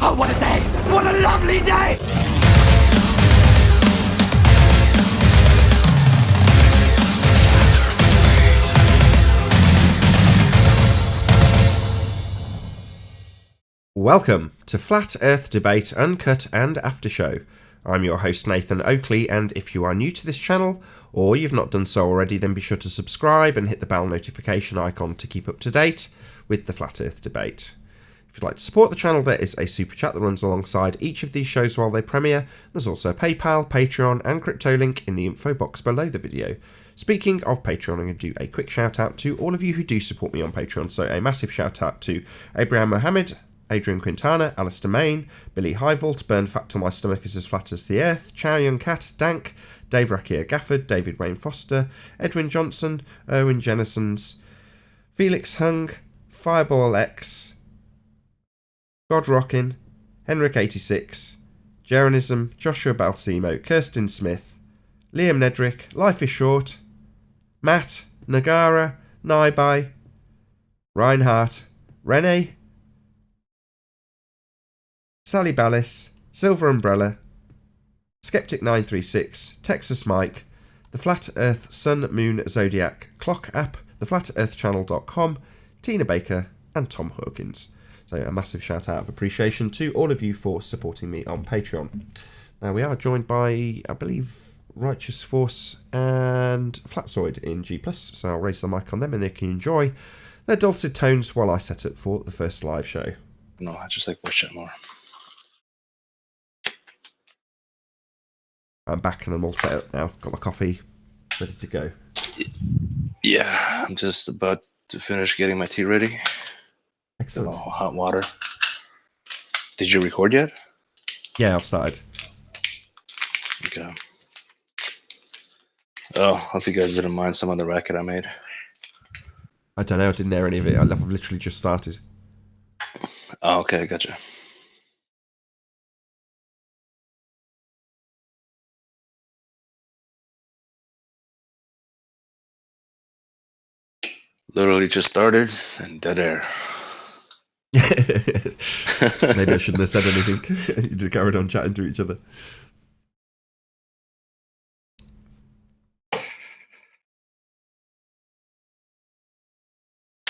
Oh, what a day! What a lovely day! Welcome to Flat Earth Debate Uncut and After Show. I'm your host Nathan Oakley, and if you are new to this channel, or you've not done so already, then be sure to subscribe and hit the bell notification icon to keep up to date with the Flat Earth Debate. If you'd like to support the channel, there is a super chat that runs alongside each of these shows while they premiere. There's also PayPal, Patreon and crypto link in the info box below the video. Speaking of Patreon, I'm going to do a quick shout out to all of you who do support me on Patreon. So a massive shout out to Abraham Mohammed, Adrian Quintana, Alistair Main, Billy Highvault, Burn Fat Till My Stomach Is As Flat As The Earth, Chow Young Cat, Dank, Dave Rakier Gafford, David Wayne Foster, Edwin Johnson, Erwin Jennisons, Felix Hung, Fireball X, God Rockin, Henrik86, Jeronism, Joshua Balsimo, Kirsten Smith, Liam Nedrick, Life is Short, Matt, Nagara, Naibai, Reinhardt, Rene, Sally Ballis, Silver Umbrella, Skeptic936, Texas Mike, The Flat Earth Sun Moon Zodiac Clock App, theflatearthchannel.com, Tina Baker and Tom Hawkins. So a massive shout out of appreciation to all of you for supporting me on Patreon. Now we are joined by, I believe, Righteous Force and Flatzoid in G+, so I'll raise the mic on them and they can enjoy their dulcet tones while I set up for the first live show. No, I just like watching more. I'm back and I'm all set up now. Got my coffee, ready to go. Yeah, I'm just about to finish getting my tea ready. Excellent. Hot water. Did you record yet? Yeah, I've started. Okay. Oh, I hope you guys didn't mind some of the racket I made. I don't know, I didn't hear any of it. I've literally just started. Oh, okay, gotcha. Literally just started and dead air. Maybe I shouldn't have said anything. You just carried on chatting to each other.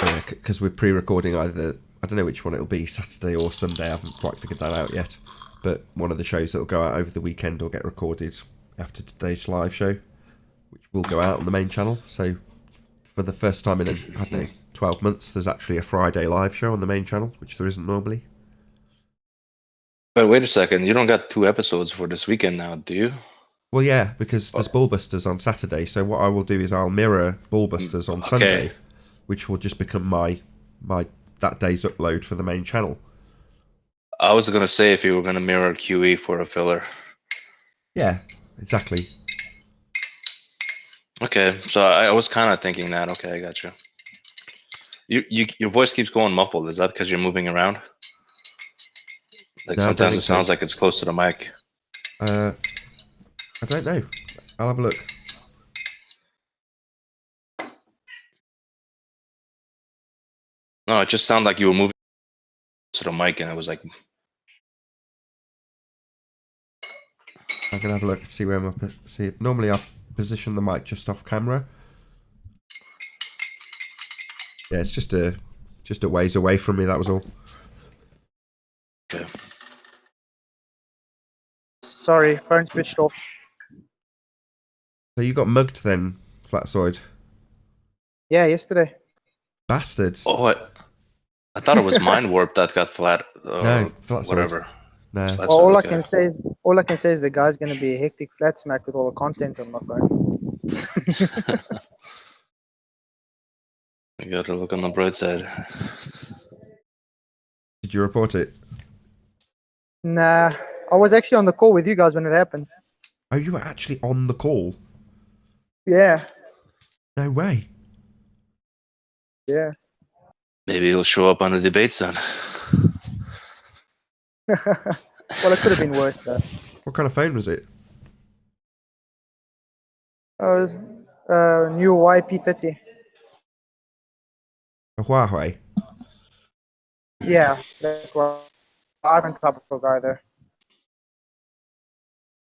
Yeah, because we're pre-recording either, I don't know which one it'll be, Saturday or Sunday. I haven't quite figured that out yet. But one of the shows that'll go out over the weekend or get recorded after today's live show, which will go out on the main channel. So for the first time in, I don't know, 12 months, there's actually a Friday live show on the main channel, which there isn't normally. But wait a second, you don't got 2 episodes for this weekend now, do you? Well, yeah, because there's Bullbusters on Saturday. So what I will do is I'll mirror Bullbusters on Sunday, which will just become my that day's upload for the main channel. I was going to say if you were going to mirror QE for a filler. Yeah, exactly. Okay, so I was kind of thinking that. Okay, I got you. Your voice keeps going muffled. Is that because you're moving around? Like No, sometimes it sounds like it's close to the mic. I don't know. I'll have a look. No, it just sounded like you were moving to the mic, and it was like. I'm gonna have a look and see where I'm. See, normally I position the mic just off camera. Yeah, it's just a ways away from me. That was all. Okay. Sorry, phone switched off. So you got mugged then, Flatzoid? Yeah, yesterday. Bastards. Oh, I thought it was Mind Warp that got flat. No, Flatzoid. Whatever. No. Flatzoid, Well, okay. all I can say is the guy's going to be a hectic flat smack with all the content on my phone. You got to look on the bright side. Did you report it? Nah, I was actually on the call with you guys when it happened. Oh, you were actually on the call? Yeah, No way. yeah. Maybe he'll show up on the debates then. Well, it could have been worse though. What kind of phone was it? I was new YP30. A Huawei. Yeah, that's why I haven't tried before, guy there.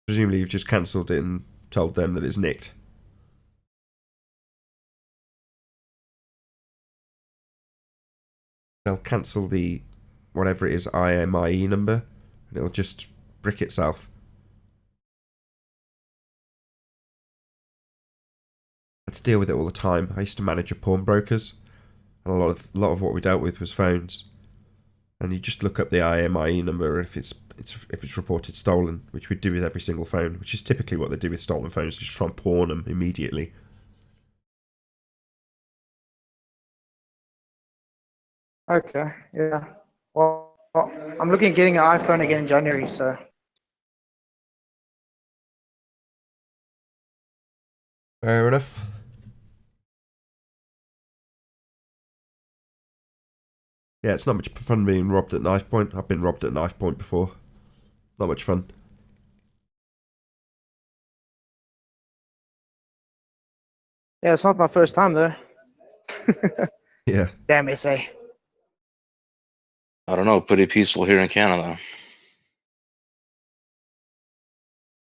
Presumably you've just cancelled it and told them that it's nicked. They'll cancel the whatever it is IMIE number and it'll just brick itself. I had to deal with it all the time. I used to manage a pawnbrokers, and a lot of what we dealt with was phones. And you just look up the IMIE number if it's reported stolen, which we do with every single phone, which is typically what they do with stolen phones, just try and pawn them immediately. Okay, yeah. Well, I'm looking at getting an iPhone again in January, so. Fair enough. Yeah, it's not much fun being robbed at knife point. I've been robbed at knife point before. Not much fun. Yeah, it's not my first time though. Yeah. Damn SA. I don't know. Pretty peaceful here in Canada.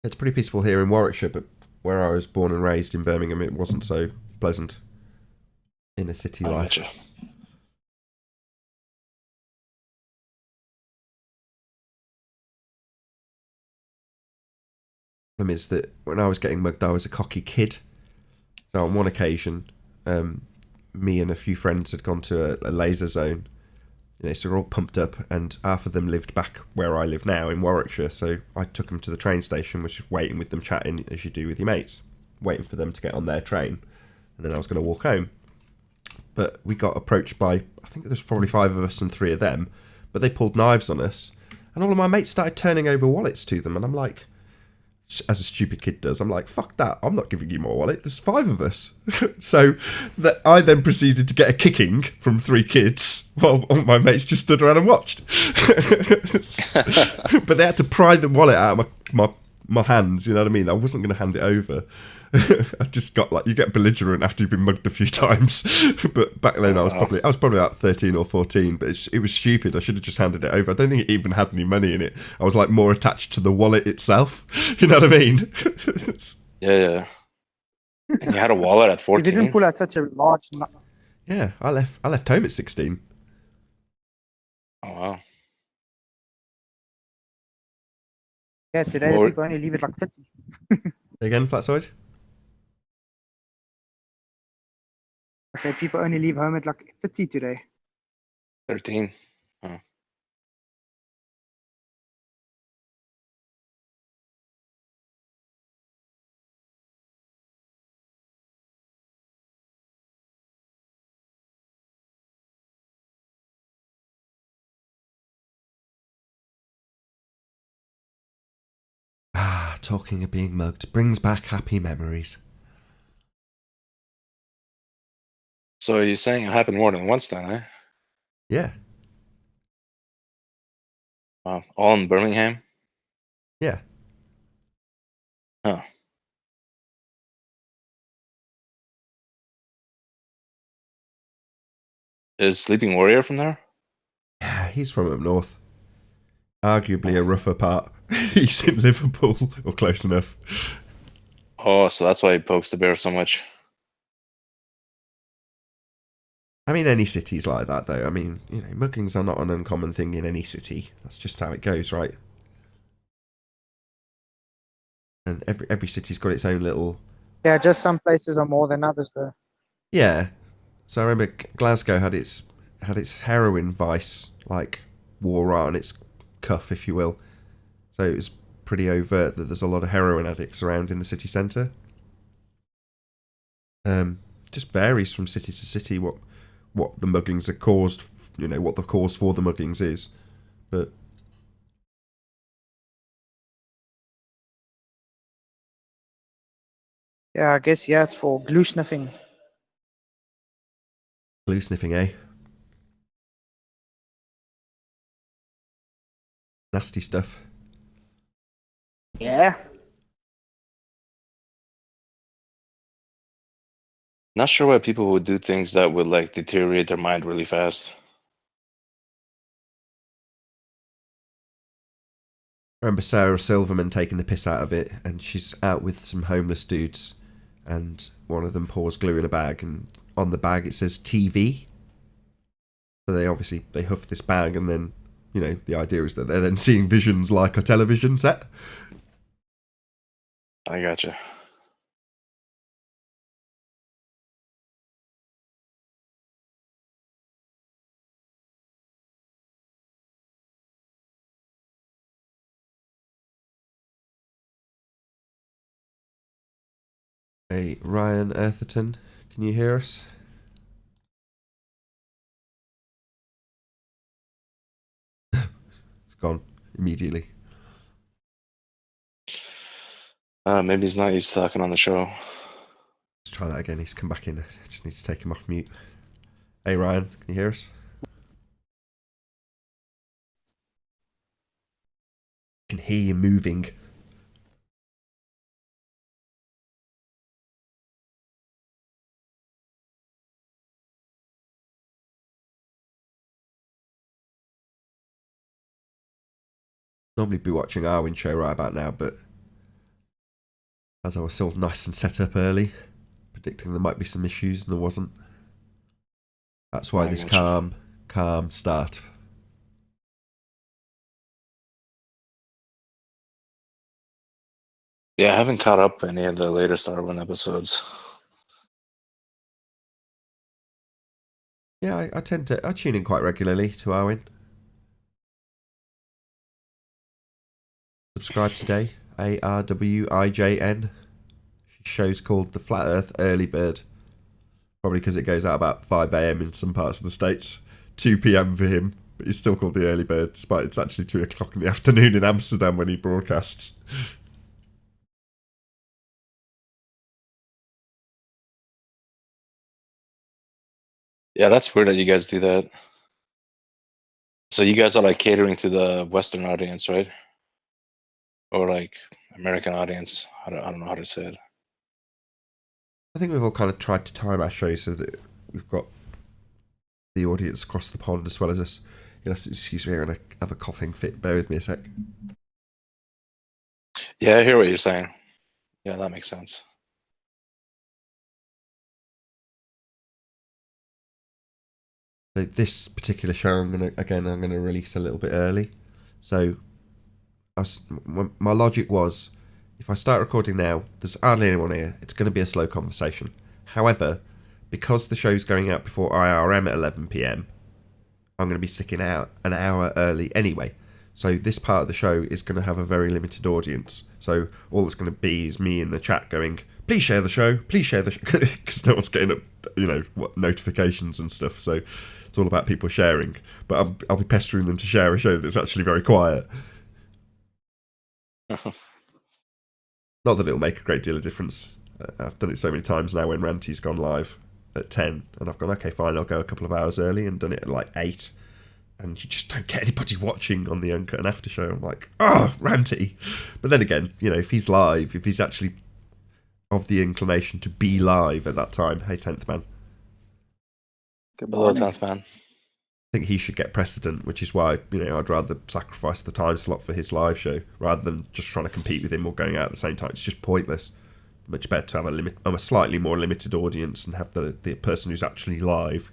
It's pretty peaceful here in Warwickshire, but where I was born and raised in Birmingham, it wasn't so pleasant. Inner city I life. betcha. Problem is that when I was getting mugged, I was a cocky kid. So on one occasion, me and a few friends had gone to a laser zone. You know, so we're all pumped up, and half of them lived back where I live now in Warwickshire. So I took them to the train station, was just waiting with them, chatting as you do with your mates, waiting for them to get on their train, and then I was going to walk home. But we got approached by, I think there's probably 5 of us and 3 of them, but they pulled knives on us, and all of my mates started turning over wallets to them, and I'm like, as a stupid kid does, I'm like, fuck that, I'm not giving you my wallet, there's 5 of us. So that I then proceeded to get a kicking from 3 kids while all my mates just stood around and watched. But they had to pry the wallet out of my hands, you know what I mean? I wasn't going to hand it over. I just got like, you get belligerent after you've been mugged a few times. But back then I was probably about 13 or 14, but it was stupid. I should have just handed it over. I don't think it even had any money in it. I was like more attached to the wallet itself. You know what I mean? Yeah. And you had a wallet at You 14? didn't pull out such a large. Yeah, I left home at 16. Oh, wow. Yeah, today Well, people only leave it like 30. Again, Flatside? I say people only leave home at like 30 today. 13. Oh. Ah, talking of being mugged brings back happy memories. So you're saying it happened more than once then, eh? Yeah, Wow. All in Birmingham? yeah. Huh. Is Sleeping Warrior from there? Yeah, he's from up north. Arguably a rougher part. He's in Liverpool, or close enough. Oh, so that's why he pokes the bear so much. I mean, any city's like that, though. I mean, you know, muggings are not an uncommon thing in any city. That's just how it goes, right? And every city's got its own little... Yeah, just some places are more than others though. Yeah. So I remember Glasgow had its heroin vice, like, wore on its cuff, if you will. So it was pretty overt that there's a lot of heroin addicts around in the city centre. Just varies from city to city what the muggings are caused, you know, what the cause for the muggings is. But Yeah, I guess, yeah, it's for glue sniffing. glue sniffing, eh? Nasty stuff. Yeah. Not sure why people would do things that would like deteriorate their mind really fast. I remember Sarah Silverman taking the piss out of it, and she's out with some homeless dudes, and one of them pours glue in a bag, and on the bag it says TV. So they huff this bag, and then, you know, the idea is that they're then seeing visions like a television set. I gotcha. Hey, Ryan Eartherton, can you hear us? It's gone immediately. Maybe he's not used to talking on the show. Let's try that again. He's come back in. I just need to take him off mute. Hey, Ryan, can you hear us? I can hear you moving. Normally be watching Arwin show right about now, but as I was still nice and set up early, predicting there might be some issues, and there wasn't. That's why this calm start. Yeah, I haven't caught up any of the later Starwind episodes. Yeah, I tune in quite regularly to Arwin. Subscribe today, ARWIJN. Show's called The Flat Earth Early Bird. Probably because it goes out about 5 a.m. in some parts of the States. 2 p.m. for him, but he's still called The Early Bird, despite it's actually 2 o'clock in the afternoon in Amsterdam when he broadcasts. Yeah, that's weird that you guys do that. So you guys are like catering to the Western audience, right? Or like American audience. I don't know how to say it. I think we've all kind of tried to time our show so that we've got the audience across the pond as well as us. You'll have to excuse me here and I have a coughing fit. Bear with me a sec. Yeah, I hear what you're saying. Yeah, that makes sense. So this particular show, I'm gonna release a little bit early. So my logic was, if I start recording now, there's hardly anyone here. It's going to be a slow conversation. However, because the show's going out before IRM at 11 p.m, I'm going to be sticking out an hour early anyway. So this part of the show is going to have a very limited audience. So all it's going to be is me in the chat going, please share the show, please share the show, because no one's getting notifications and stuff. So it's all about people sharing. But I'll be pestering them to share a show that's actually very quiet. Not that it'll make a great deal of difference. I've done it so many times now when Ranty's gone live at 10, and I've gone, okay, fine, I'll go a couple of hours early, and done it at like 8. And you just don't get anybody watching on the Uncut and After show. I'm like, Ranty. But then again, if he's live, if he's actually of the inclination to be live at that time, hey, 10th man. Good Hello, morning. 10th man. I think he should get precedent, which is why, I'd rather sacrifice the time slot for his live show rather than just trying to compete with him or going out at the same time. It's just pointless. Much better to have a slightly more limited audience and have the person who's actually live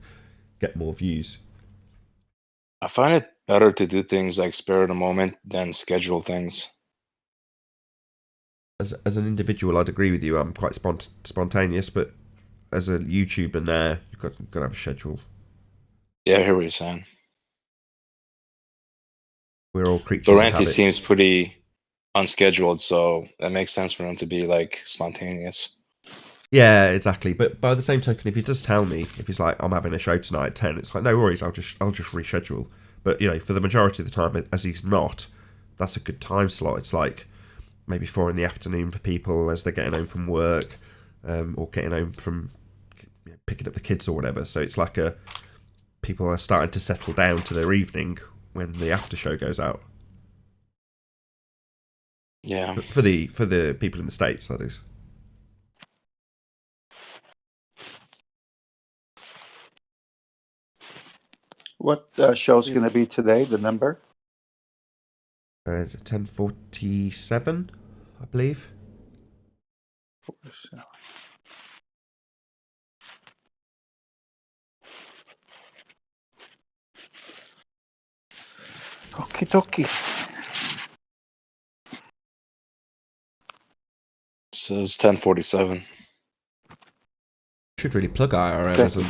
get more views. I find it better to do things like spur of the moment than schedule things. As an individual, I'd agree with you. I'm quite spontaneous, but as a YouTuber now, you've got to have a schedule. Yeah, I hear what you're saying. We're all creatures But of Ranty habit. seems pretty unscheduled, so that makes sense for him to be like spontaneous. Yeah, exactly. But by the same token, if he does tell me, if he's like, I'm having a show tonight at 10, it's like, no worries, I'll just reschedule. But, for the majority of the time, as he's not, that's a good time slot. It's like maybe 4 in the afternoon for people as they're getting home from work, or getting home from picking up the kids or whatever. So it's like people are starting to settle down to their evening when the after show goes out. Yeah. For the people in the States, that is. What show's going to be today, the number? It's 10:47, I believe. Okie dokie. It says 10:47. Should really plug IRM Okay. as I'm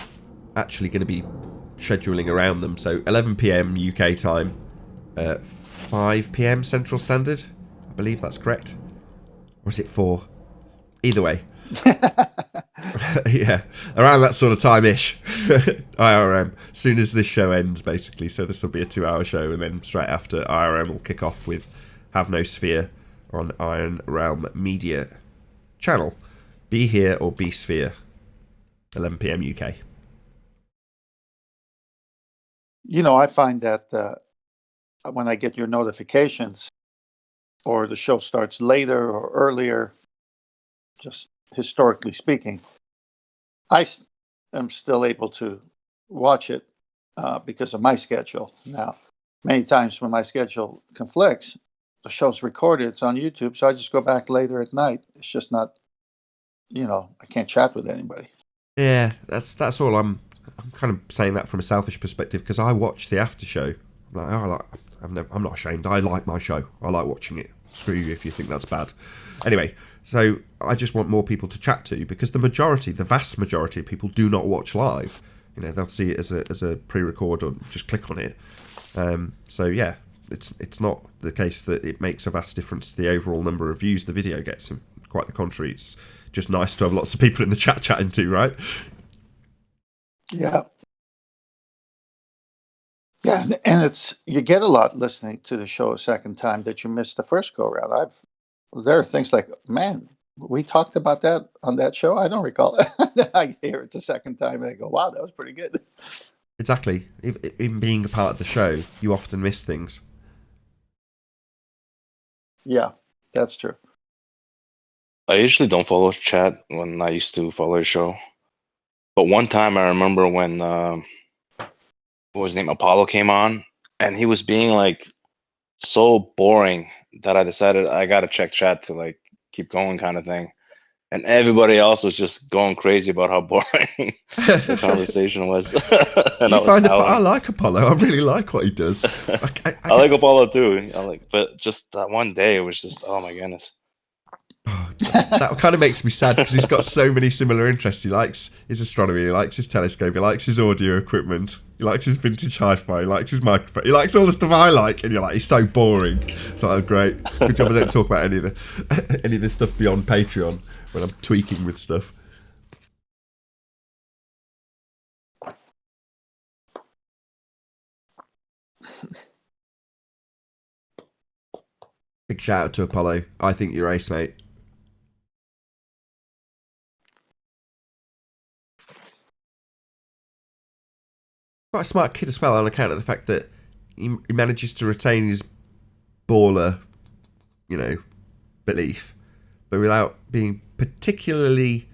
actually going to be scheduling around them. So 11 p.m. UK time, 5 p.m. Central Standard. I believe that's correct. Or is it 4? Either way. Yeah, around that sort of time-ish. IRM. As soon as this show ends, basically. So this will be a 2-hour show, and then straight after, IRM will kick off with Have No Sphere on Iron Realm Media channel. Be Here or Be Sphere. 11 p.m. UK. You know, I find that when I get your notifications or the show starts later or earlier, just historically speaking, am still able to watch it because of my schedule. Now, many times when my schedule conflicts, the show's recorded, it's on YouTube, so I just go back later at night. It's just not, I can't chat with anybody. Yeah, that's all. I'm kind of saying that from a selfish perspective because I watch the after show. I'm not ashamed. I like my show. I like watching it. Screw you if you think that's bad. Anyway, so I just want more people to chat to because the vast majority of people do not watch live. They'll see it as a pre-record or just click on it. So yeah, it's not the case that it makes a vast difference to the overall number of views the video gets. Quite the contrary, it's just nice to have lots of people in the chat chatting to, right? Yeah. Yeah, and you get a lot listening to the show a second time that you missed the first go around. There are things like, man, we talked about that on that show. I don't recall it. I hear it the second time and I go, wow, that was pretty good. Exactly. Even being a part of the show, you often miss things. Yeah, that's true. I usually don't follow chat when I used to follow a show. But one time I remember when what was his name? Apollo came on, and he was being like so boring that I decided I gotta check chat to like keep going, kind of thing. And everybody else was just going crazy about how boring the conversation was, and I You was find I howling. like Apollo. I really like what he does. I like Apollo too. But just that one day, it was just, oh my goodness. That kind of makes me sad because he's got so many similar interests. He likes his astronomy, he likes his telescope, he likes his audio equipment, he likes his vintage hi-fi, he likes his microphone, he likes all the stuff I like, and you're like, he's so boring. It's like, oh, great, good job I don't talk about any of the stuff beyond Patreon when I'm tweaking with stuff. Big shout out to Apollo. I think you're ace, mate. Quite a smart kid as well, on account of the fact that he manages to retain his baller, belief, but without being particularly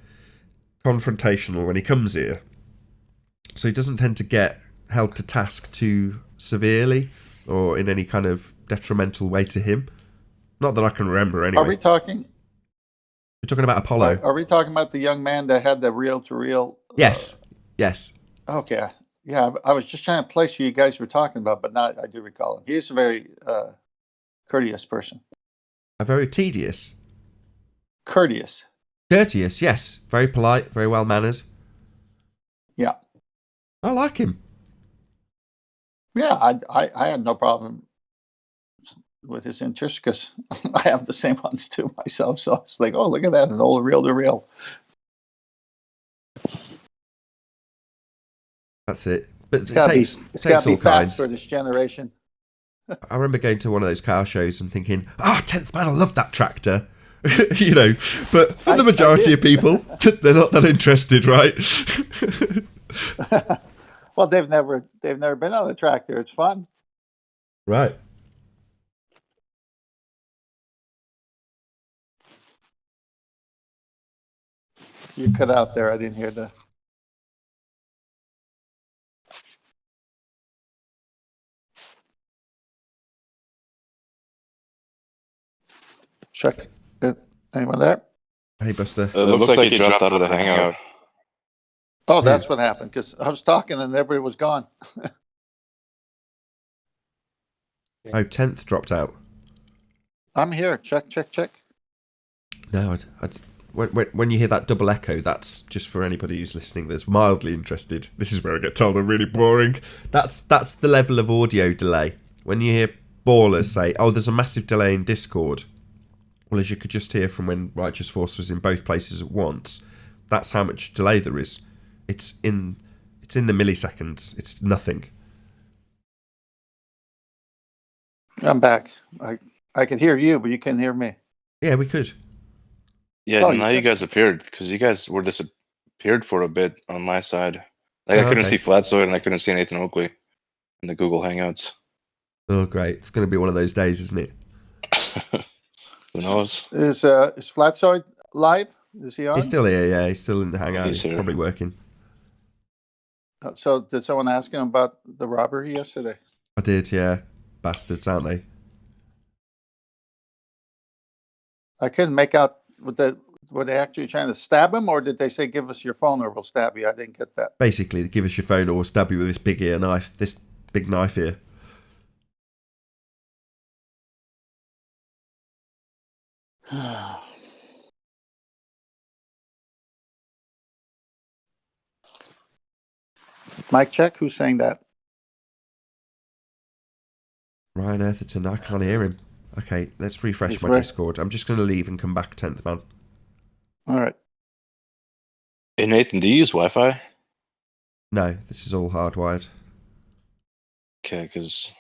confrontational when he comes here. So he doesn't tend to get held to task too severely or in any kind of detrimental way to him. Not that I can remember, anyway. Are we talking? You're talking about Apollo? Are we talking about the young man that had the reel-to-reel? Yes. Yes. Okay. Yeah, I was just trying to place who you guys were talking about, but now I do recall him. He's a very courteous person. A very tedious. Courteous. Courteous, yes. Very polite, very well mannered. Yeah. I like him. Yeah, I had no problem with his interests because I have the same ones too myself. So it's like, oh, look at that, an old reel-to-reel. That's it. But It's it gotta takes be all fast kinds. for this generation. I remember going to one of those car shows and thinking, 10th man, I love that tractor. But for the majority of people, they're not that interested, right? Well, they've never been on a tractor. It's fun. Right. You cut out there. I didn't hear the. check it. Anyone there? Hey, Buster. It looks like you dropped out of the hangout. Oh, that's what happened because I was talking and everybody was gone. Oh, 10th dropped out. I'm here. Check. No, when you hear that double echo, that's just for anybody who's listening that's mildly interested. This is where I get told I'm really boring. That's the level of audio delay. When you hear ballers say, "Oh, there's a massive delay in Discord," well, as you could just hear from when Righteous Force was in both places at once, that's how much delay there is. It's in the milliseconds. It's nothing. I'm back. I could hear you, but you couldn't hear me. Yeah, we could. Yeah, Oh, now you you guys appeared because you guys were disappeared for a bit on my side. Like I Oh, couldn't okay. see Flatsoid and I couldn't see Nathan Oakley in the Google Hangouts. Oh, great. It's going to be one of those days, isn't it? Who knows? Is Flatsoid live? Is he on? He's still here, yeah. He's still in the hangout. He's He's here. probably working. So did someone ask him about the robbery yesterday? I did, yeah. Bastards, aren't they? I couldn't make out were they actually trying to stab him, or did they say, "Give us your phone, or we'll stab you"? I didn't get that. Basically, give us your phone or we'll stab you with this big knife. This big knife here. Mic check. Who's saying that? Ryan Eartherton, I can't hear him. Okay, let's refresh He's my where? Discord. I'm just going to leave and come back, 10th man. All right. Hey Nathan, do you use Wi-Fi? No, this is all hardwired. Okay, because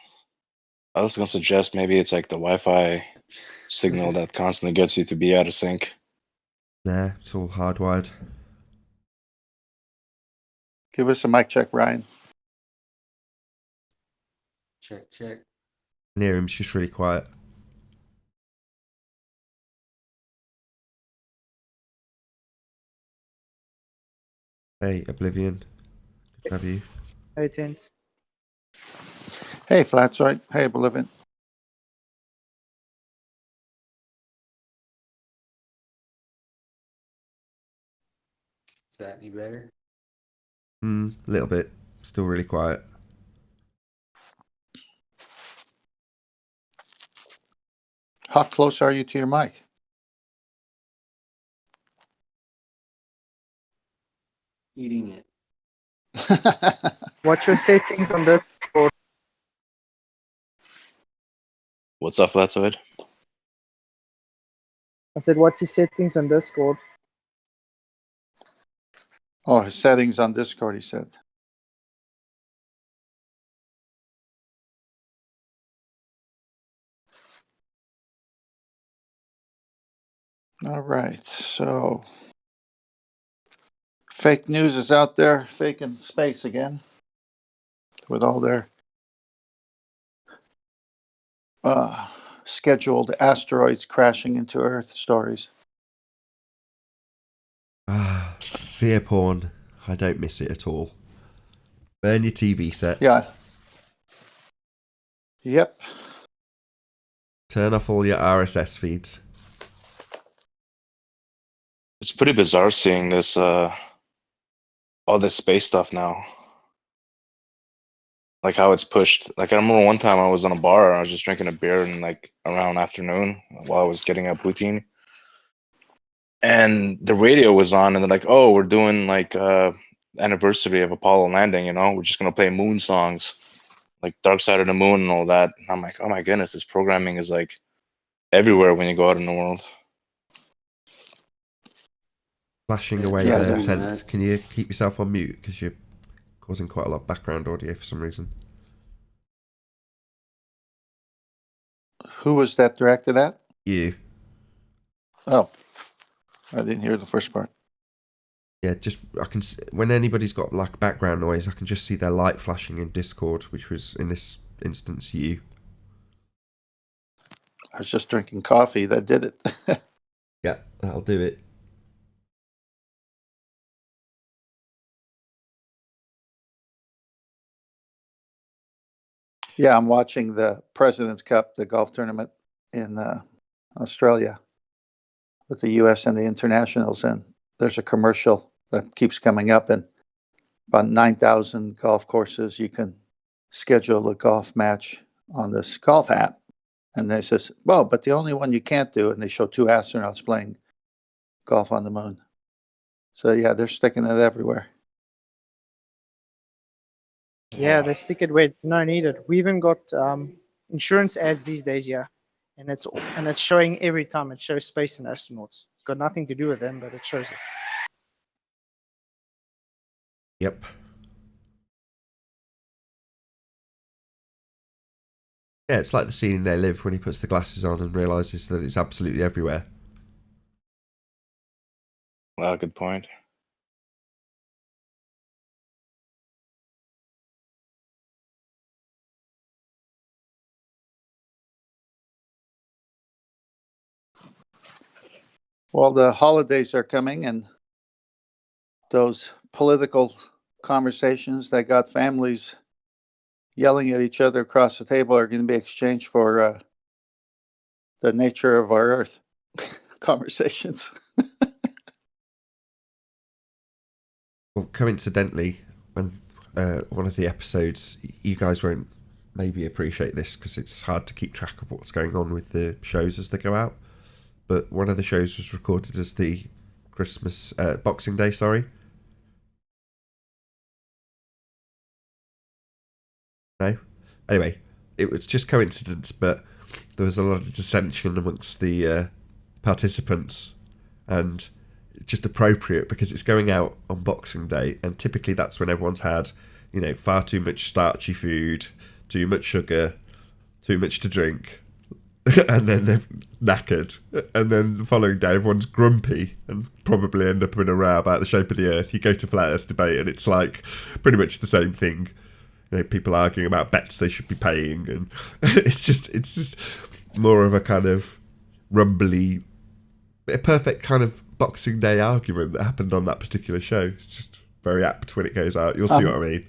I was gonna suggest maybe it's like the Wi-Fi signal that constantly gets you to be out of sync. Nah, it's all hardwired. Give us a mic check, Ryan. Check. I can hear him, it's just really quiet. Hey, Oblivion. Good to have you. 18th. Hey, Flatsoid. Hey, Oblivion. Is that any better? A little bit. Still really quiet. How close are you to your mic? Eating it. What's your settings on this? What's up, Flatsoid? I said, what's your settings on Discord? Oh, his settings on Discord, he said. All right, so fake news is out there, fake in space again, with all their scheduled asteroids crashing into Earth stories. Fear porn. I don't miss it at all. Burn your TV set. Yeah. Yep. Turn off all your RSS feeds. It's pretty bizarre seeing this all this space stuff now. Like how it's pushed. Like I remember one time I was in a bar and I was just drinking a beer and like around afternoon while I was getting a poutine. And the radio was on and they're like, "Oh, we're doing like anniversary of Apollo landing, you know, we're just gonna play moon songs, like Dark Side of the Moon and all that." And I'm like, oh my goodness, this programming is like everywhere when you go out in the world. Flashing Yeah, away yeah, there, yeah. 10th. Can you keep yourself on mute? Because you're causing quite a lot of background audio for some reason. Who was that directed at? You. Oh, I didn't hear the first part. Yeah, just I can when anybody's got like background noise, I can just see their light flashing in Discord, which was in this instance you. I was just drinking coffee. That did it. Yeah, that'll do it. Yeah, I'm watching the President's Cup, the golf tournament in Australia. with the U.S. and the internationals, and there's a commercial that keeps coming up, and about 9,000 golf courses you can schedule a golf match on this golf app. And they says, well, but the only one you can't do, and they show two astronauts playing golf on the moon. So yeah, they're sticking it everywhere. Yeah, they stick it where it's no needed. We even got insurance ads these days, yeah, and it's showing every time. It shows space and astronauts. It's got nothing to do with them, but it shows it. Yep. Yeah, it's like the scene in They Live when he puts the glasses on and realises that it's absolutely everywhere. Wow, good point. Well, the holidays are coming, and those political conversations that got families yelling at each other across the table are going to be exchanged for the nature of our Earth conversations. Well, coincidentally, when one of the episodes, you guys won't maybe appreciate this because it's hard to keep track of what's going on with the shows as they go out. But one of the shows was recorded as the Christmas, Boxing Day, sorry. No? Anyway, it was just coincidence, but there was a lot of dissension amongst the participants, and just appropriate because it's going out on Boxing Day, and typically that's when everyone's had, far too much starchy food, too much sugar, too much to drink, and then they're knackered, and then the following day everyone's grumpy and probably end up in a row about the shape of the Earth. You go to Flat Earth debate and it's like pretty much the same thing. People arguing about bets they should be paying, and it's just more of a kind of rumbly, a perfect kind of Boxing Day argument that happened on that particular show. It's just very apt when it goes out. You'll see what I mean.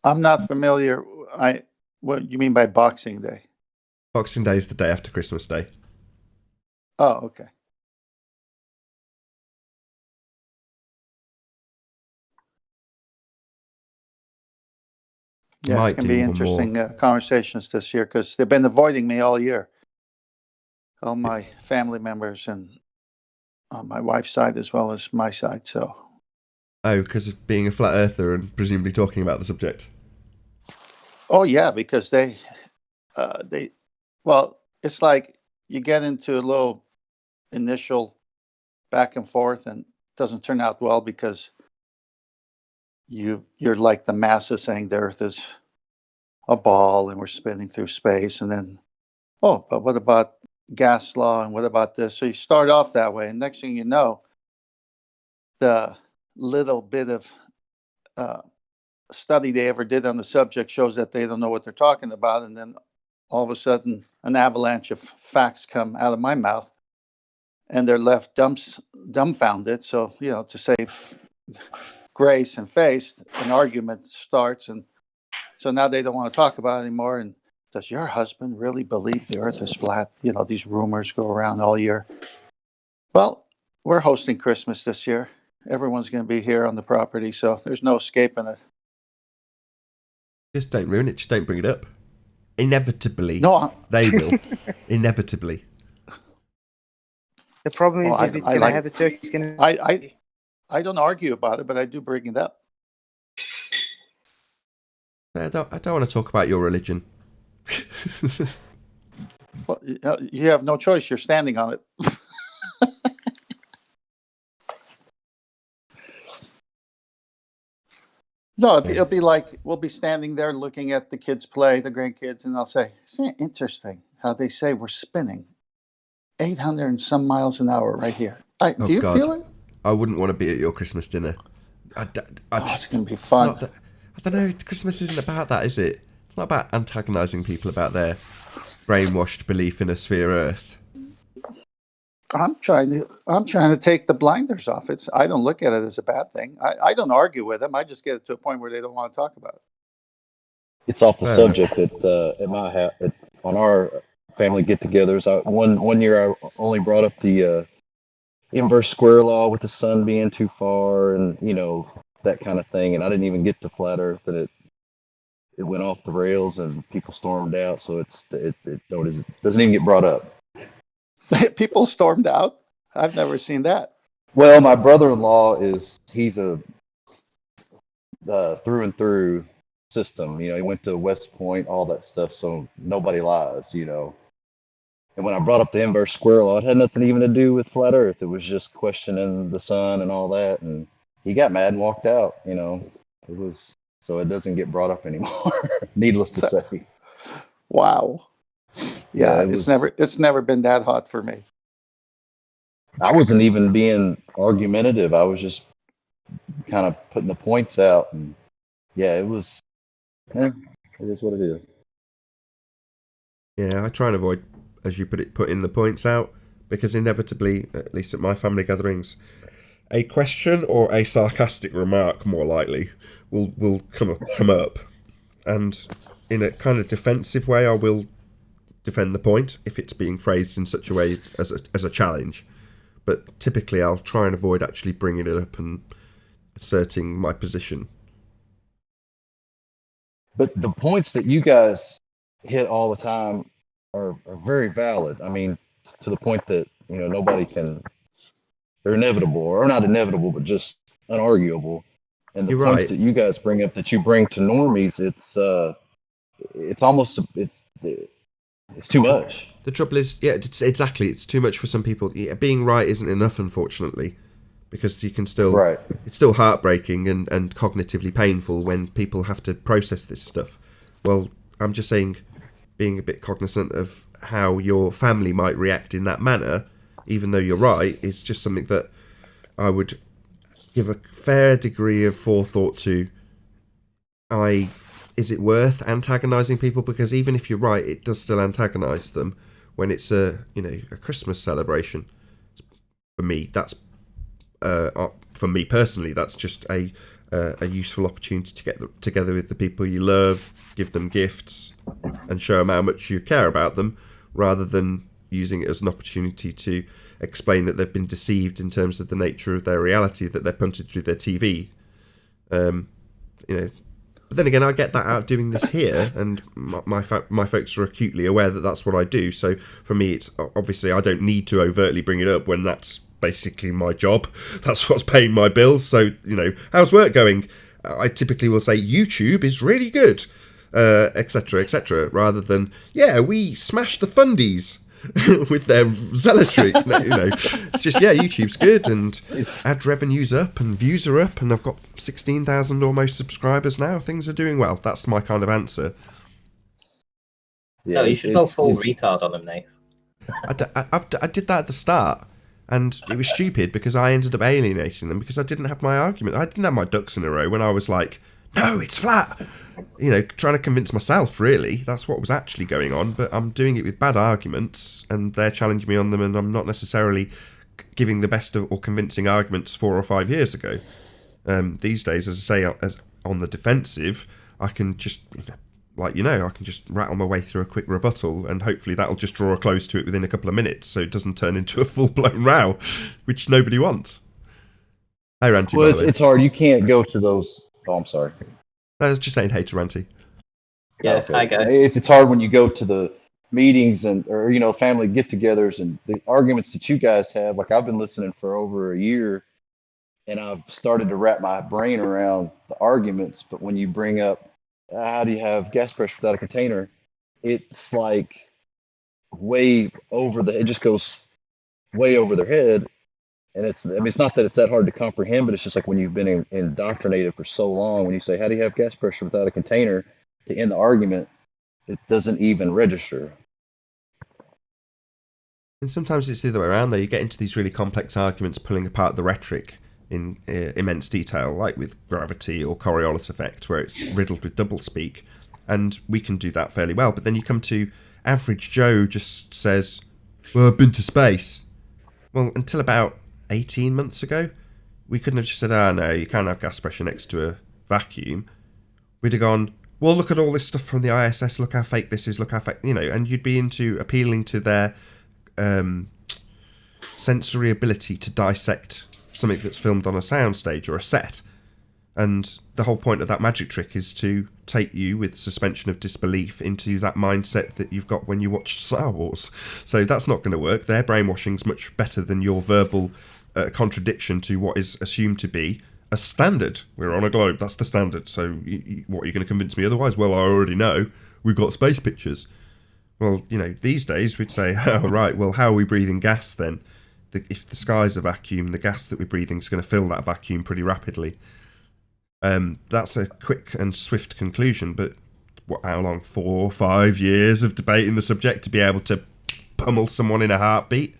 I'm not familiar. What you mean by Boxing Day? Boxing Day is the day after Christmas Day. Oh, okay. Yeah, Might it's going to do be one interesting conversations this year because they've been avoiding me all year. All my family members and on my wife's side as well as my side. So. Oh, because of being a flat earther and presumably talking about the subject. Oh yeah, because well, it's like you get into a little initial back and forth, and it doesn't turn out well because you're like the masses saying the Earth is a ball and we're spinning through space, and then but what about gas law and what about this? So you start off that way, and next thing you know, the little bit of study they ever did on the subject shows that they don't know what they're talking about, and then all of a sudden an avalanche of facts come out of my mouth, and they're left dumbfounded. So to save grace and face, an argument starts, and so now they don't want to talk about it anymore. And does your husband really believe the Earth is flat? These rumors go around all year. Well, we're hosting Christmas this year. Everyone's going to be here on the property, so there's no escaping it. Just don't ruin it. Just don't bring it up. Inevitably, they will. Inevitably. The problem is if it's going to have a turkey, it's going to. I don't argue about it, but I do bring it up. I don't want to talk about your religion. Well, you have no choice. You're standing on it. No, it'll be like we'll be standing there looking at the kids play, the grandkids, and I'll say, "Isn't it interesting how they say we're spinning 800 and some miles an hour right here?" Do you feel it? I wouldn't want to be at your Christmas dinner. It's going to be fun. I don't know. Christmas isn't about that, is it? It's not about antagonising people about their brainwashed belief in a sphere Earth. I'm trying to take the blinders off. I don't look at it as a bad thing. I don't argue with them. I just get it to a point where they don't want to talk about it. It's off the subject that it might have on our family get-togethers. One year I only brought up the inverse square law with the sun being too far, and that kind of thing. And I didn't even get to flat Earth, and it went off the rails, and people stormed out. So it doesn't even get brought up. People stormed out. I've never seen that. Well, my brother-in-law he's a through and through system. He went to West Point, all that stuff. So nobody lies. And when I brought up the inverse square law, it had nothing even to do with flat Earth. It was just questioning the sun and all that. And he got mad and walked out. It was so it doesn't get brought up anymore. Needless to say. Wow. Yeah, it's never been that hot for me. I wasn't even being argumentative. I was just kind of putting the points out, and it was. It is what it is. Yeah, I try and avoid, as you put it, putting the points out, because inevitably, at least at my family gatherings, a question or a sarcastic remark, more likely, will come up, and in a kind of defensive way, I will defend the point if it's being phrased in such a way as a challenge. But typically, I'll try and avoid actually bringing it up and asserting my position. But the points that you guys hit all the time are very valid. I mean, to the point that nobody can. They're inevitable, or not inevitable, but just unarguable. And the You're points right. that you guys bring up, that you bring to normies, it's almost it's too much. The trouble is, it's too much for some people. Yeah, being right isn't enough, unfortunately, because you can still. Right. It's still heartbreaking and cognitively painful when people have to process this stuff. Well, I'm just saying, being a bit cognizant of how your family might react in that manner, even though you're right, is just something that I would give a fair degree of forethought to. Is it worth antagonising people? Because even if you're right, it does still antagonise them when it's a Christmas celebration. For me, that's for me personally, that's just a useful opportunity to get together with the people you love, give them gifts, and show them how much you care about them, rather than using it as an opportunity to explain that they've been deceived in terms of the nature of their reality that they're punted through their TV. But then again, I get that out doing this here, and my folks are acutely aware that that's what I do. So for me, it's obviously I don't need to overtly bring it up when that's basically my job. That's what's paying my bills. So how's work going? I typically will say YouTube is really good, etc., rather than we smashed the fundies with their zealotry. It's just YouTube's good, and ad revenue's up, and views are up, and I've got 16,000 almost subscribers now. Things are doing well. That's my kind of answer. No, you should go full retard on them, Nate. I did that at the start, and it was stupid because I ended up alienating them because I didn't have my argument. I didn't have my ducks in a row when I was like, no, it's flat. Trying to convince myself, really. That's what was actually going on, but I'm doing it with bad arguments, and they're challenging me on them, and I'm not necessarily giving the best or convincing arguments 4 or 5 years ago. These days, as I say, as on the defensive, I can just, I can just rattle my way through a quick rebuttal, and hopefully that'll just draw a close to it within a couple of minutes, so it doesn't turn into a full-blown row, which nobody wants. Hey, Ranty. Well, it's hard. You can't go to those... Oh, I'm sorry. I was just saying hey to Ranty. Yeah, okay. Hi guys. It's hard when you go to the meetings or family get-togethers and the arguments that you guys have. Like, I've been listening for over a year, and I've started to wrap my brain around the arguments. But when you bring up how do you have gas pressure without a container, it's like it just goes way over their head. And it's not that it's that hard to comprehend, but it's just like when you've been indoctrinated for so long, when you say, how do you have gas pressure without a container, to end the argument, it doesn't even register. And sometimes it's the other way around, though. You get into these really complex arguments pulling apart the rhetoric in immense detail, like with gravity or Coriolis effect, where it's riddled with doublespeak. And we can do that fairly well. But then you come to average Joe just says, well, I've been to space. Well, until about 18 months ago, we couldn't have just said, no, you can't have gas pressure next to a vacuum. We'd have gone, well, look at all this stuff from the ISS, look how fake this is, look how fake, you know, and you'd be into appealing to their sensory ability to dissect something that's filmed on a soundstage or a set. And the whole point of that magic trick is to take you with suspension of disbelief into that mindset that you've got when you watch Star Wars. So that's not going to work. Their brainwashing's much better than your verbal contradiction to what is assumed to be a standard. We're on a globe, that's the standard. So what are you going to convince me otherwise? Well, I already know. We've got space pictures. Well, you know, these days we'd say, oh, right, well, how are we breathing gas then? If the sky's a vacuum, the gas that we're breathing is going to fill that vacuum pretty rapidly. That's a quick and swift conclusion, but how long? 4 or 5 years of debating the subject to be able to pummel someone in a heartbeat?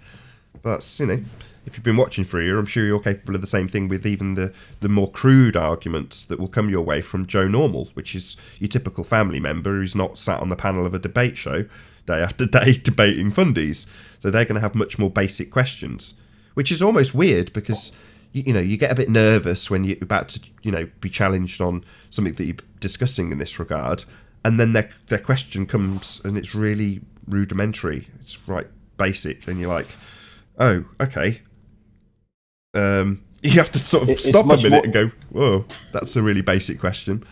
That's, you know, if you've been watching for a year, I'm sure you're capable of the same thing with even the more crude arguments that will come your way from Joe Normal, which is your typical family member who's not sat on the panel of a debate show day after day debating fundies. So they're going to have much more basic questions, which is almost weird because you know, you get a bit nervous when you're about to, you know, be challenged on something that you're discussing in this regard, and then their question comes and it's really rudimentary. It's right basic, and you're like, oh, okay. You have to sort of stop a minute and go, whoa, that's a really basic question.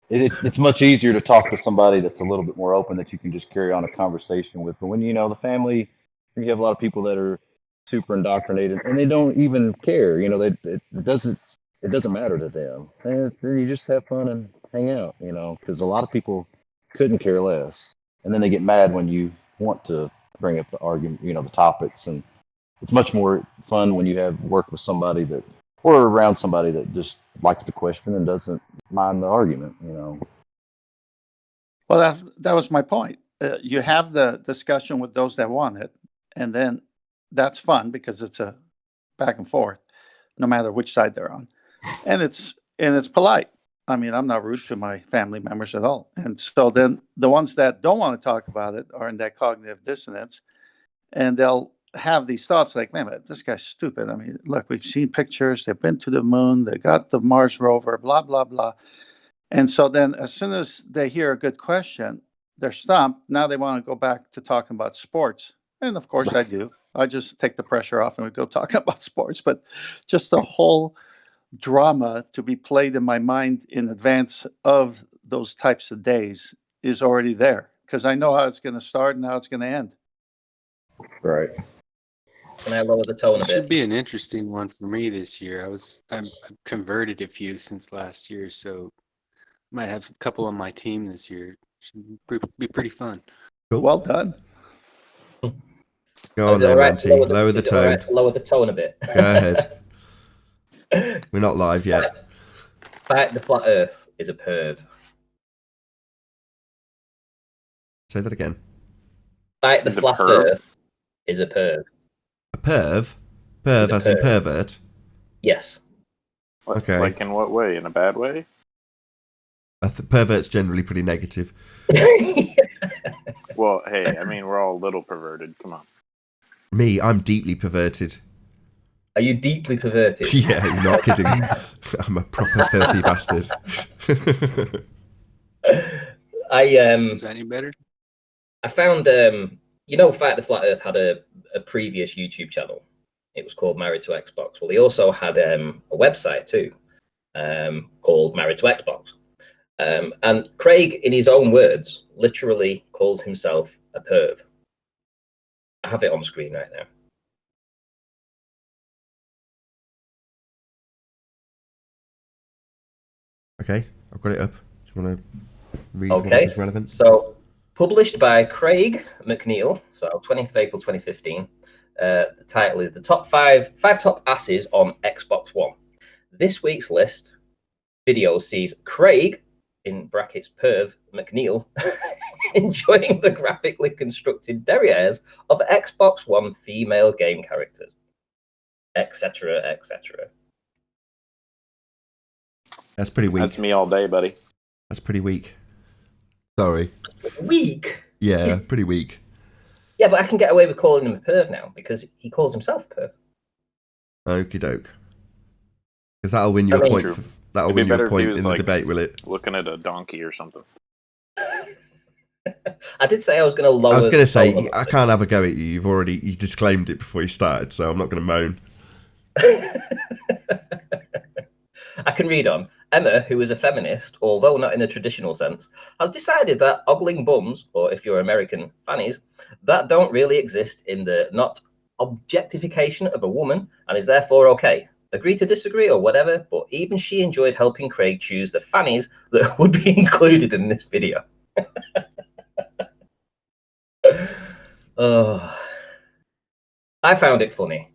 It's much easier to talk to somebody that's a little bit more open that you can just carry on a conversation with. But when, you know, the family, you have a lot of people that are super indoctrinated and they don't even care. You know, it doesn't matter to them. And then you just have fun and hang out, you know, because a lot of people couldn't care less. And then they get mad when you want to bring up the argument, you know, the topics. And it's much more fun when you have work with somebody that, or around somebody that just likes the question and doesn't mind the argument, you know. Well, that was my point. You have the discussion with those that want it, and then that's fun because it's a back and forth, no matter which side they're on, and it's polite. I mean, I'm not rude to my family members at all. And so then the ones that don't want to talk about it are in that cognitive dissonance, and they'll have these thoughts like, man, this guy's stupid. I mean, look, we've seen pictures. They've been to the moon. They got the Mars rover, blah, blah, blah. And so then as soon as they hear a good question, they're stumped. Now they want to go back to talking about sports. And of course I do. I just take the pressure off and we go talk about sports. But just the whole drama to be played in my mind in advance of those types of days is already there because I know how it's going to start and how it's going to end. Right. Can I lower the tone a It should bit? be an interesting one for me this year. I've converted a few since last year, so might have a couple on my team this year. Should be pretty fun. Cool. Well done. Go on then, Ranty. Lower the tone. Lower the tone a bit. Go ahead. We're not live yet. Fight the flat earth is a perv. Say that again. Fight the flat earth is a perv. A perv? Perv as in pervert? Yes. Okay. Like in what way? In a bad way? Pervert's generally pretty negative. Well, hey, I mean, we're all a little perverted. Come on. Me, I'm deeply perverted. Are you deeply perverted? Yeah, you're not kidding. I'm a proper filthy bastard. Is that any better? I found you know, Fight the Flat Earth had a previous YouTube channel. It was called Married to Xbox. Well, he also had a website too, called Married to Xbox. And Craig, in his own words, literally calls himself a perv. I have it on screen right now. Okay, I've got it up. Do you want to read what is relevant? So, published by Craig McNeil, so 20th of April 2015. The title is The Top 5 Top Asses on Xbox One. This week's list video sees Craig, in brackets perv, McNeil, enjoying the graphically constructed derrieres of Xbox One female game characters, etc., etc. That's pretty weak. That's me all day, buddy. That's pretty weak. Sorry. Weak? Yeah, pretty weak. Yeah, but I can get away with calling him a perv now because he calls himself a perv. Okie doke. Because that'll win you a point. That'll It'd be win you better a if he point was, in the like, debate, will it? looking at a donkey or something. I did say I was going to lower. I was going to say, the I can't have a go at you. You disclaimed it before you started, so I'm not going to moan. I can read on. Emma, who is a feminist, although not in the traditional sense, has decided that ogling bums, or if you're American, fannies, that don't really exist in the not objectification of a woman and is therefore okay. Agree to disagree or whatever, but even she enjoyed helping Craig choose the fannies that would be included in this video. Oh, I found it funny.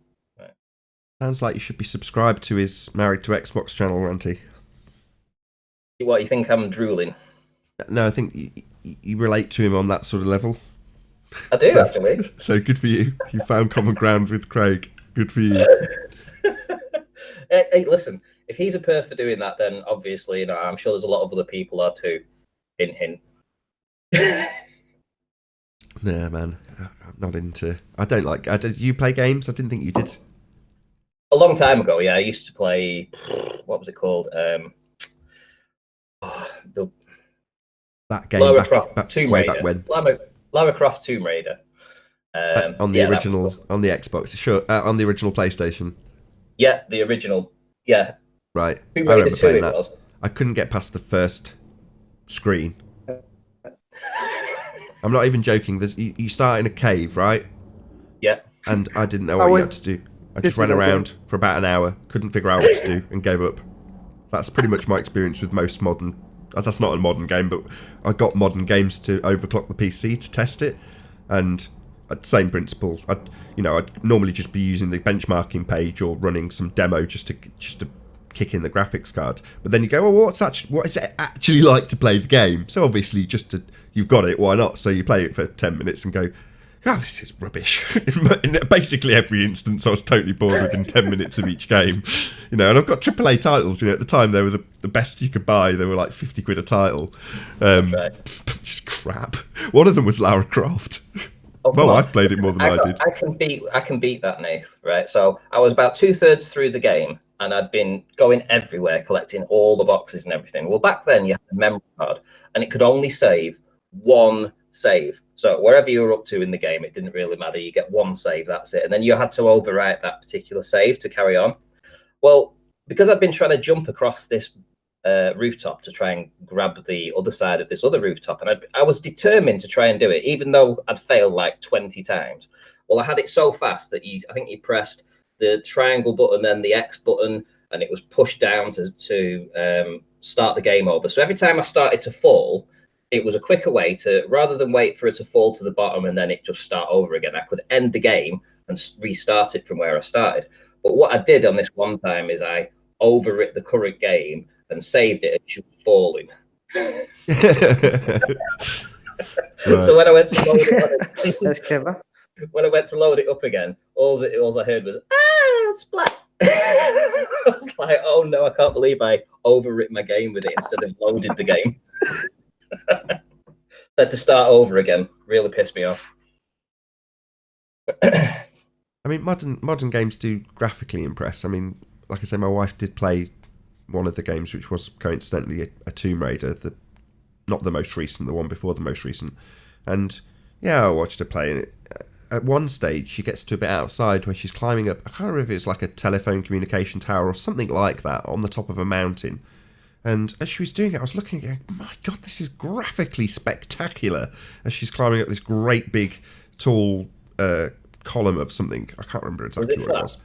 Sounds like you should be subscribed to his Married to Xbox channel, Ranty. What, you think I'm drooling? No, I think you relate to him on that sort of level. I do, actually. So good for you. You found common ground with Craig. Good for you. Hey, listen, if he's a perf for doing that, then obviously, I'm sure there's a lot of other people are too. Hint, hint. Nah, man. I'm not into... You play games? I didn't think you did. A long time ago, yeah, I used to play... What was it called? That game Lara back, Croft Tomb way Raider. back when. Lara Croft Tomb Raider. On the original, on the Xbox, sure, on the original PlayStation. Yeah, the original. Yeah. Right. Tomb I Raider remember 2 playing it that. was. I couldn't get past the first screen. I'm not even joking. You start in a cave, right? Yeah. And I didn't know what you had to do. I just ran around for about an hour, couldn't figure out what to do, and gave up. That's pretty much my experience with most modern... That's not a modern game, but I got modern games to overclock the PC to test it, and same principle. I'd normally just be using the benchmarking page or running some demo just to kick in the graphics card. But then you go, well, what is it actually like to play the game? So obviously, you've got it, why not? So you play it for 10 minutes and go, oh, this is rubbish. In basically every instance, I was totally bored within 10 minutes of each game. And I've got AAA titles. At the time, they were the best you could buy. They were like 50 quid a title. Right. Just crap. One of them was Lara Croft. Oh, well, I've played it more than I did. I can beat that, Nath, right? So I was about 2/3 through the game, and I'd been going everywhere, collecting all the boxes and everything. Well, back then, you had a memory card, and it could only save one save. So wherever you were up to in the game, it didn't really matter. You get one save, that's it. And then you had to overwrite that particular save to carry on. Well, because I'd been trying to jump across this rooftop to try and grab the other side of this other rooftop, and I was determined to try and do it, even though I'd failed like 20 times. Well, I had it so fast that I think you pressed the triangle button, then the X button, and it was pushed down to start the game over. So every time I started to fall, it was a quicker way to, rather than wait for it to fall to the bottom and then it just start over again, I could end the game and restart it from where I started. But what I did on this one time is I overwrit the current game and saved it and she was falling. Right. So when I went to load it, That's clever. when I went to load it up again, all I heard was splat. I was like, oh no, I can't believe I overwrit my game with it instead of loaded the game. Had to start over again. Really pissed me off. I mean, modern games do graphically impress. I mean, like I say, my wife did play one of the games, which was coincidentally a Tomb Raider, not the most recent, the one before the most recent. And yeah, I watched her play, and at one stage she gets to a bit outside where she's climbing up, I can't remember if it's like a telephone communication tower or something like that, on the top of a mountain. And as she was doing it, I was looking at it, my God, this is graphically spectacular, as she's climbing up this great big tall column of something. I can't remember exactly what it was.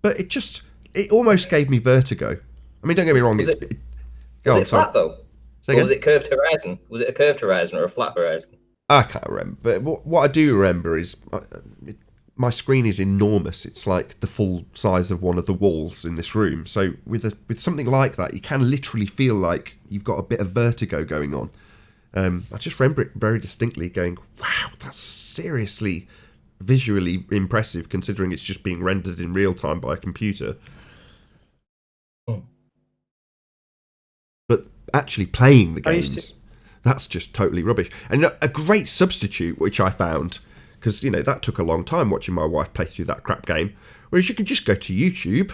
But it almost gave me vertigo. I mean, don't get me wrong. Was it flat though? Or was it curved horizon? Was it a curved horizon or a flat horizon? I can't remember. But what I do remember is my screen is enormous. It's like the full size of one of the walls in this room. So with something like that, you can literally feel like you've got a bit of vertigo going on. I just remember it very distinctly going, wow, that's seriously visually impressive considering it's just being rendered in real time by a computer. But actually playing the games, that's just totally rubbish. And a great substitute, which I found, because, you know, that took a long time watching my wife play through that crap game. Whereas you can just go to YouTube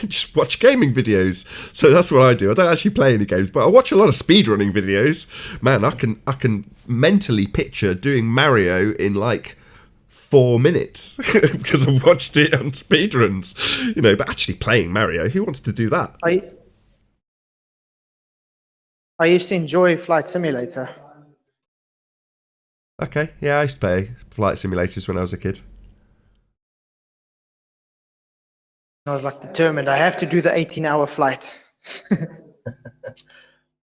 and just watch gaming videos. So that's what I do. I don't actually play any games, but I watch a lot of speedrunning videos. Man, I can mentally picture doing Mario in like 4 minutes because I've watched it on speedruns. You know, but actually playing Mario, who wants to do that? I used to enjoy Flight Simulator. Okay, yeah, I used to play flight simulators when I was a kid. I was like determined. I have to do the 18-hour flight.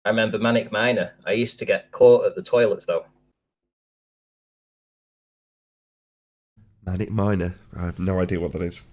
I remember Manic Miner. I used to get caught at the toilets though. Manic Miner. I have no idea what that is.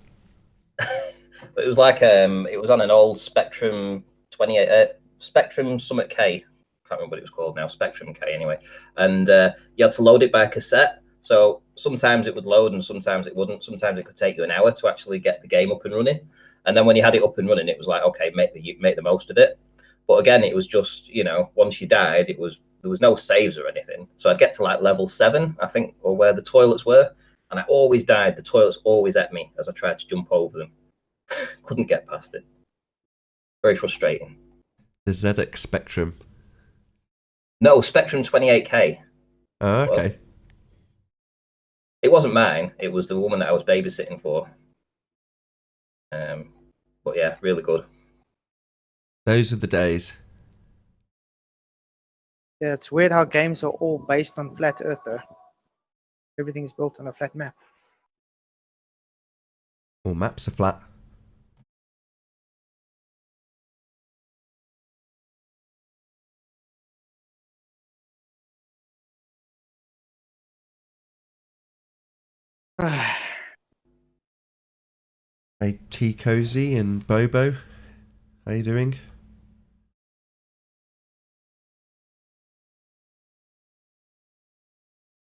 But it was like it was on an old Spectrum 28 Spectrum Summit K. Can't remember what it was called now. Spectrum K anyway. And you had to load it by cassette. So sometimes it would load and sometimes it wouldn't. Sometimes it could take you an hour to actually get the game up and running. And then when you had it up and running, it was like, okay, make the most of it. But again, it was just, you know, once you died, there was no saves or anything. So I'd get to like level 7, I think, or where the toilets were. And I always died. The toilets always ate me as I tried to jump over them. Couldn't get past it. Very frustrating. The ZX Spectrum. No, Spectrum 28K. Oh, okay. It wasn't mine. It was the woman that I was babysitting for. But yeah, really good. Those are the days. Yeah, it's weird how games are all based on flat Earth, though. Everything's built on a flat map. All maps are flat. Hey, T Cozy and Bobo, how you doing?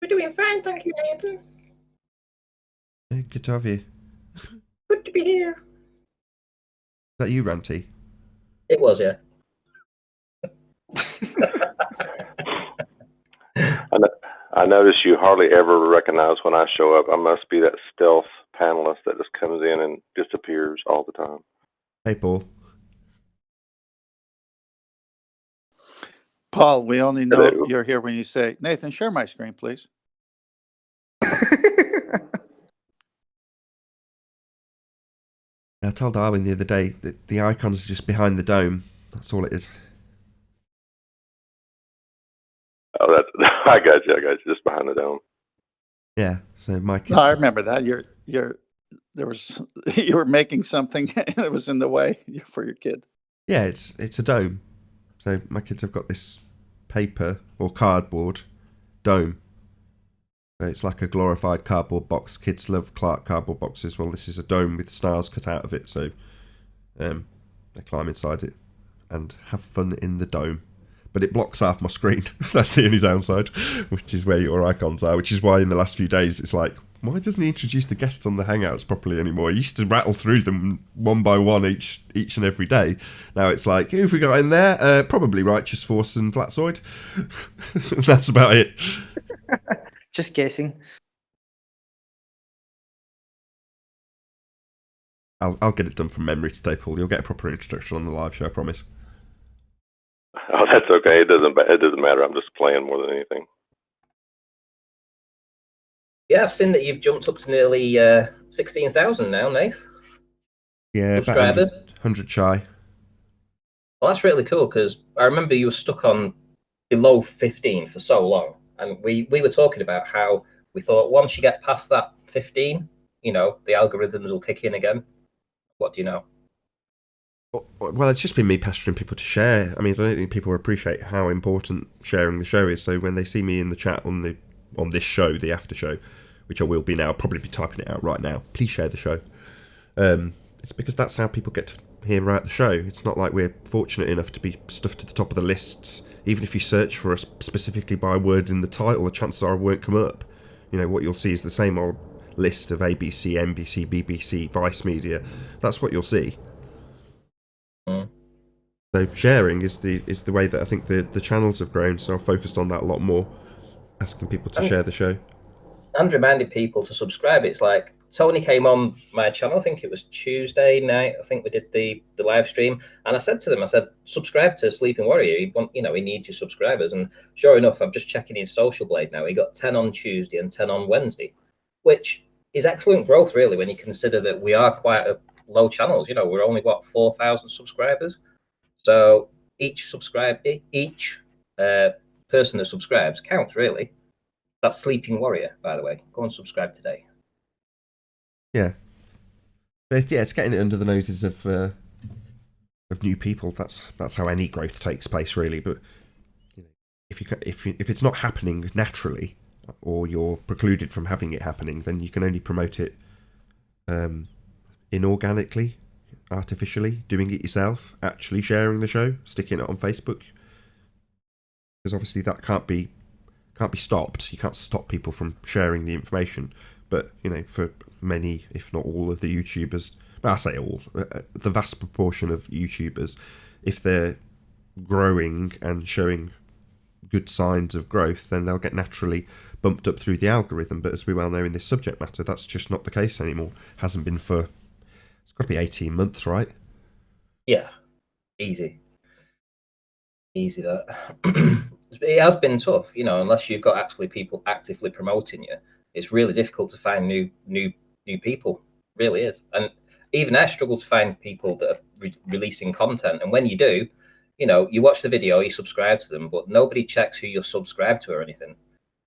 We're doing fine, thank you, Nathan. Hey, good to have you. Good to be here. Is that you, Ranty? It was, yeah. I notice you hardly ever recognize when I show up. I must be that stealth panelist that just comes in and disappears all the time. Hey, Paul. Paul, we only know Hello. you're here when you say, Nathan, share my screen, please. I told Darwin the other day that the icons are just behind the dome. That's all it is. Oh, that's I got you, just behind the dome. Yeah, so my kids... No, I remember that. You were making something that was in the way for your kid. Yeah, it's a dome. So my kids have got this paper or cardboard dome. So it's like a glorified cardboard box. Kids love Clark cardboard boxes. Well, this is a dome with stars cut out of it. So they climb inside it and have fun in the dome. But it blocks half my screen. That's the only downside, which is where your icons are, which is why in the last few days it's like, why doesn't he introduce the guests on the Hangouts properly anymore? He used to rattle through them one by one each and every day. Now it's like, who have we got in there? Probably Righteous Force and Flatzoid. That's about it. Just guessing. I'll get it done from memory today, Paul. You'll get a proper introduction on the live show, I promise. Oh, that's okay. It doesn't matter. I'm just playing more than anything. Yeah, I've seen that you've jumped up to nearly 16,000 now, Nath. Yeah, about Subscriber. 100 shy. Well, that's really cool because I remember you were stuck on below 15 for so long. And we were talking about how we thought once you get past that 15, you know, the algorithms will kick in again. What do you know? Well, it's just been me pestering people to share. I mean, I don't think people appreciate how important sharing the show is. So when they see me in the chat on this show, the after show, which I will be now, I'll probably be typing it out right now. Please share the show. It's because that's how people get to hear about the show. It's not like we're fortunate enough to be stuffed to the top of the lists. Even if you search for us specifically by word in the title, the chances are it won't come up. You know, what you'll see is the same old list of ABC, NBC, BBC, Vice Media. That's what you'll see. So sharing is the way that I think the channels have grown. So I've focused on that a lot more, asking people to share the show. and reminded people to subscribe. It's like Tony came on my channel, I think it was Tuesday night. I think we did the live stream, and I said to them, I said, subscribe to Sleeping Warrior. He needs your subscribers. And sure enough, I'm just checking his social blade now. He got 10 on Tuesday and 10 on Wednesday, which is excellent growth, really, when you consider that we are quite a low channels. We're only 4,000 subscribers. So each person that subscribes counts, really. That's Sleeping Warrior, by the way. Go and subscribe today. Yeah. But yeah, it's getting it under the noses of new people. That's how any growth takes place, really. But if it's not happening naturally, or you're precluded from having it happening, then you can only promote it inorganically, artificially, doing it yourself, actually sharing the show, sticking it on Facebook. Because obviously that can't be stopped. You can't stop people from sharing the information. But for many, if not all, of the YouTubers, well, I say all, the vast proportion of YouTubers, if they're growing and showing good signs of growth, then they'll get naturally bumped up through the algorithm. But as we well know in this subject matter, that's just not the case anymore. Hasn't been for, it's got to be 18 months, right? Yeah, easy that. It has been tough, unless you've got actually people actively promoting you. It's really difficult to find new people. It really is. And even I struggle to find people that are releasing content. And when you do, you watch the video, you subscribe to them, but nobody checks who you're subscribed to or anything.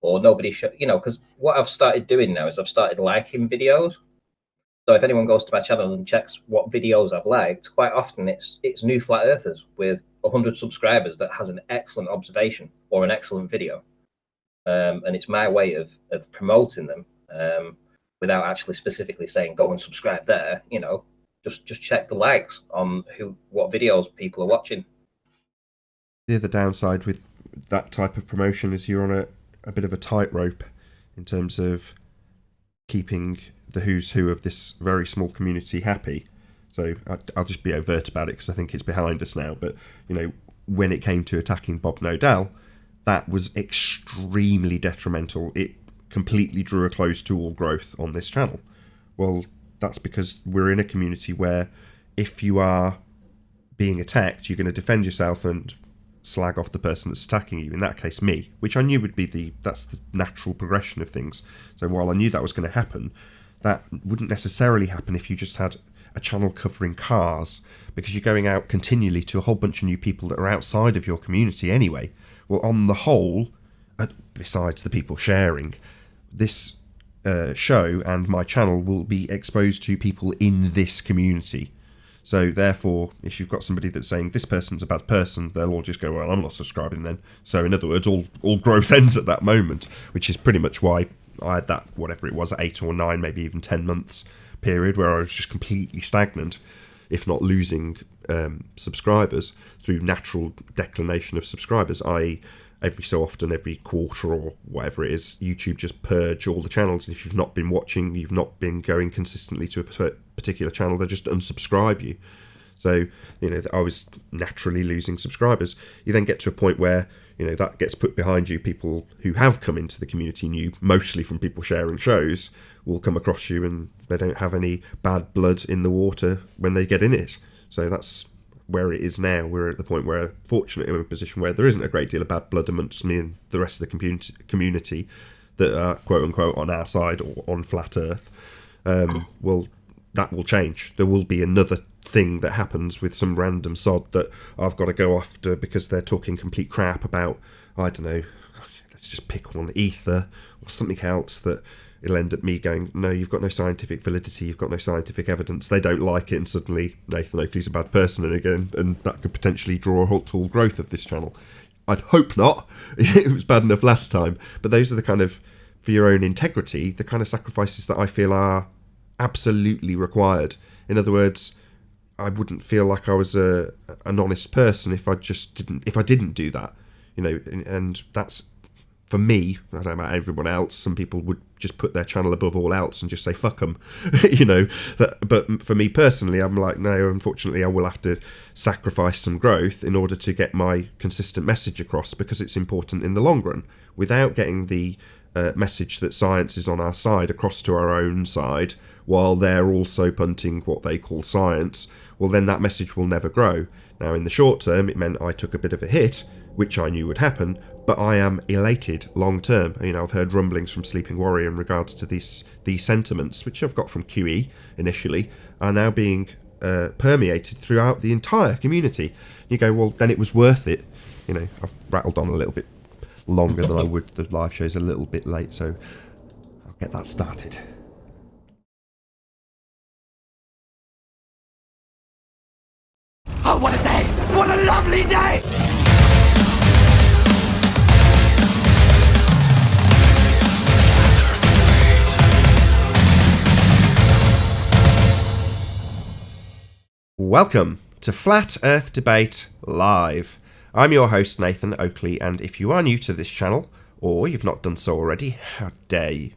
Or nobody because what I've started doing now is I've started liking videos. So if anyone goes to my channel and checks what videos I've liked, quite often it's new flat earthers with 100 subscribers that has an excellent observation or an excellent video. And it's my way of promoting them without actually specifically saying go and subscribe there. Just check the likes on what videos people are watching. The other downside with that type of promotion is you're on a bit of a tightrope in terms of keeping the who's who of this very small community happy. So I'll just be overt about it because I think it's behind us now. But when it came to attacking Bob Nodal, that was extremely detrimental. It completely drew a close to all growth on this channel. Well, that's because we're in a community where if you are being attacked, you're going to defend yourself and slag off the person that's attacking you, in that case me, which I knew would be that's the natural progression of things. So while I knew that was going to happen, that wouldn't necessarily happen if you just had a channel covering cars, because you're going out continually to a whole bunch of new people that are outside of your community anyway. Well, on the whole, besides the people sharing, this show and my channel will be exposed to people in this community. So therefore, if you've got somebody that's saying this person's a bad person, they'll all just go, well, I'm not subscribing then. So in other words, all growth ends at that moment, which is pretty much why I had that, whatever it was, 8 or 9, maybe even 10 months period where I was just completely stagnant, if not losing subscribers through natural declination of subscribers, i.e. every so often, every quarter or whatever it is, YouTube just purge all the channels. If you've not been watching, you've not been going consistently to a particular channel, they just unsubscribe you. So, I was naturally losing subscribers. You then get to a point where, that gets put behind you. People who have come into the community new, mostly from people sharing shows, will come across you and they don't have any bad blood in the water when they get in it. So that's where it is now. We're at the point where, fortunately, we're in a position where there isn't a great deal of bad blood amongst me and the rest of the community that are quote-unquote on our side or on flat earth. Well, that will change. There will be another thing that happens with some random sod that I've got to go after because they're talking complete crap about, I don't know, let's just pick one, ether or something else, that it'll end up me going, no, you've got no scientific validity, you've got no scientific evidence. They don't like it, and suddenly Nathan Oakley's a bad person again, and that could potentially draw a halt to all growth of this channel. I'd hope not. It was bad enough last time. But those are the kind of, for your own integrity, the kind of sacrifices that I feel are absolutely required. In other words, I wouldn't feel like I was an honest person if I didn't do that. And that's, for me, I don't know about everyone else, some people would just put their channel above all else and just say fuck them, but for me personally, I'm like, no, unfortunately I will have to sacrifice some growth in order to get my consistent message across, because it's important in the long run. Without getting the message that science is on our side across to our own side, while they're also punting what they call science, well, then that message will never grow. Now, in the short term, it meant I took a bit of a hit, which I knew would happen, but I am elated long term. You know, I've heard rumblings from Sleeping Warrior in regards to these sentiments, which I've got from QE initially, are now being permeated throughout the entire community. You go, well, then it was worth it. You know, I've rattled on a little bit longer than I would. The live show's a little bit late, so I'll get that started. Oh, what a day! What a lovely day! Welcome to Flat Earth Debate Live. I'm your host, Nathan Oakley, and if you are new to this channel, or you've not done so already, how dare you,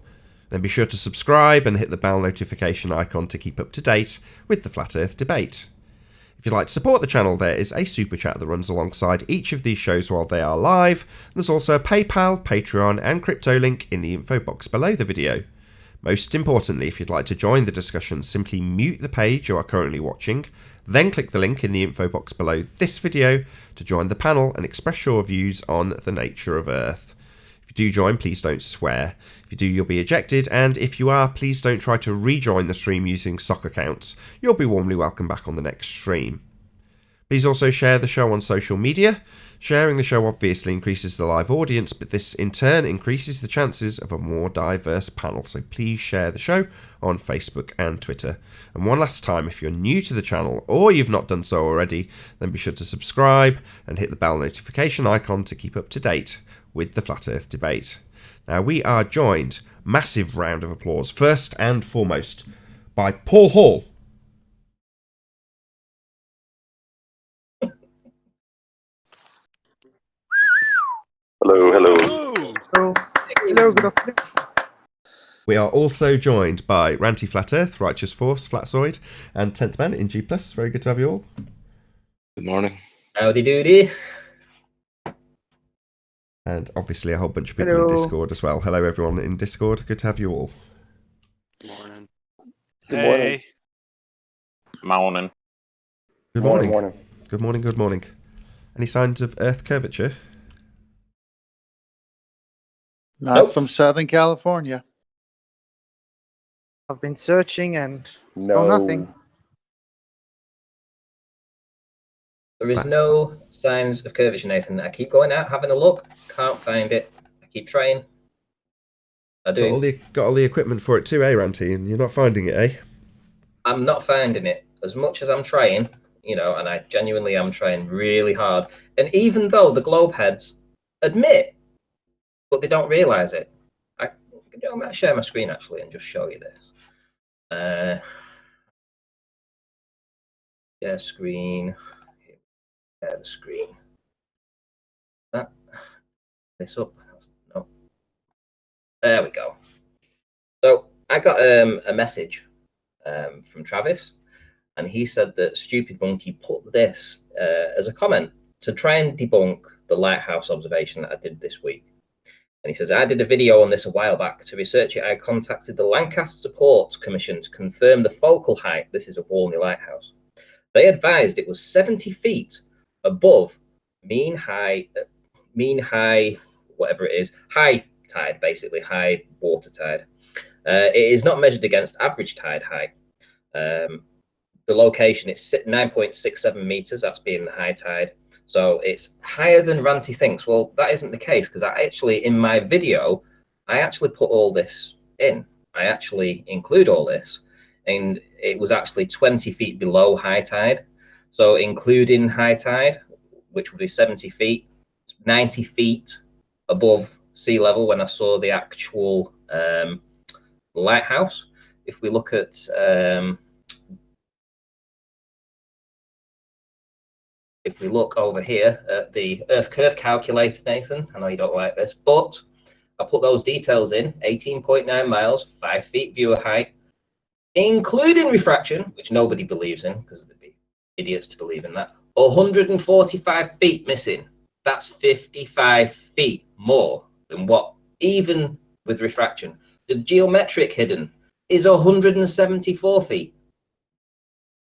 then be sure to subscribe and hit the bell notification icon to keep up to date with the Flat Earth Debate. If you'd like to support the channel, there is a super chat that runs alongside each of these shows while they are live. There's also a PayPal, Patreon and crypto link in the info box below the video. Most importantly, if you'd like to join the discussion, simply mute the page you are currently watching, then click the link in the info box below this video to join the panel and express your views on the nature of Earth. If you do join, please don't swear. If you do, you'll be ejected, and if you are, please don't try to rejoin the stream using sock accounts. You'll be warmly welcome back on the next stream. Please also share the show on social media. Sharing the show obviously increases the live audience, but this in turn increases the chances of a more diverse panel. So please share the show on Facebook and Twitter. And one last time, if you're new to the channel or you've not done so already, then be sure to subscribe and hit the bell notification icon to keep up to date with the Flat Earth Debate. Now we are joined, massive round of applause, first and foremost, by Paul Hall. Hello, hello. Hello, good afternoon. We are also joined by Ranty Flat Earth, Righteous Force, Flatzoid, and 10th Man in G+. Very good to have you all. Good morning. Howdy doody. And obviously a whole bunch of people Hello. in Discord as well. Hello everyone in Discord, good to have you all. Good morning. Good morning. Morning. Good morning. Good morning, good morning. Any signs of Earth curvature? Not Nope. from Southern California. I've been searching and still nothing. There is no signs of curvature, Nathan. I keep going out, having a look, can't find it. I keep trying. I do. Got all the equipment for it too, eh, Ranty? And you're not finding it, eh? I'm not finding it as much as I'm trying, you know, and I genuinely am trying really hard. And even though the globe heads admit, but they don't realize it. I might share my screen actually and just show you this. Yeah, screen. Yeah, the screen. That this up. No. There we go. So I got a message from Travis, and he said that Stupid Monkey put this as a comment to try and debunk the lighthouse observation that I did this week. And he says, I did a video on this a while back. To research it, I contacted the Lancaster Port Commission to confirm the focal height. This is a Walney lighthouse. They advised it was 70 feet above mean high, whatever it is, high tide, basically, high water tide. It is not measured against average tide height. The location, it's 9.67 meters, that's being the high tide. So it's higher than Ranty thinks. Well, that isn't the case, because I actually, in my video, I actually put all this in. I actually include all this, and it was actually 20 feet below high tide. So including high tide, which would be 70 feet, 90 feet above sea level when I saw the actual lighthouse. If we look at if we look over here at the Earth curve calculator, Nathan, I know you don't like this, but I put those details in, 18.9 miles, 5 feet viewer height, including refraction, which nobody believes in, because they'd be idiots to believe in that, 145 feet missing. That's 55 feet more than what even with refraction. The geometric hidden is 174 feet.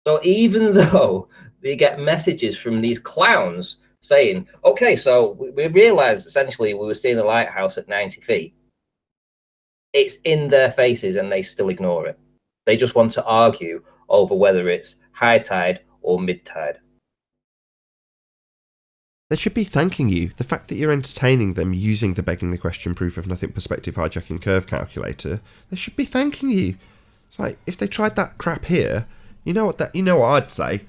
So even though they get messages from these clowns saying, okay, so we realized essentially we were seeing a lighthouse at 90 feet, it's in their faces and they still ignore it. They just want to argue over whether it's high tide or mid tide. They should be thanking you. The fact that you're entertaining them using the begging the question proof of nothing perspective hijacking curve calculator, they should be thanking you. It's like, if they tried that crap here, you know what I'd say?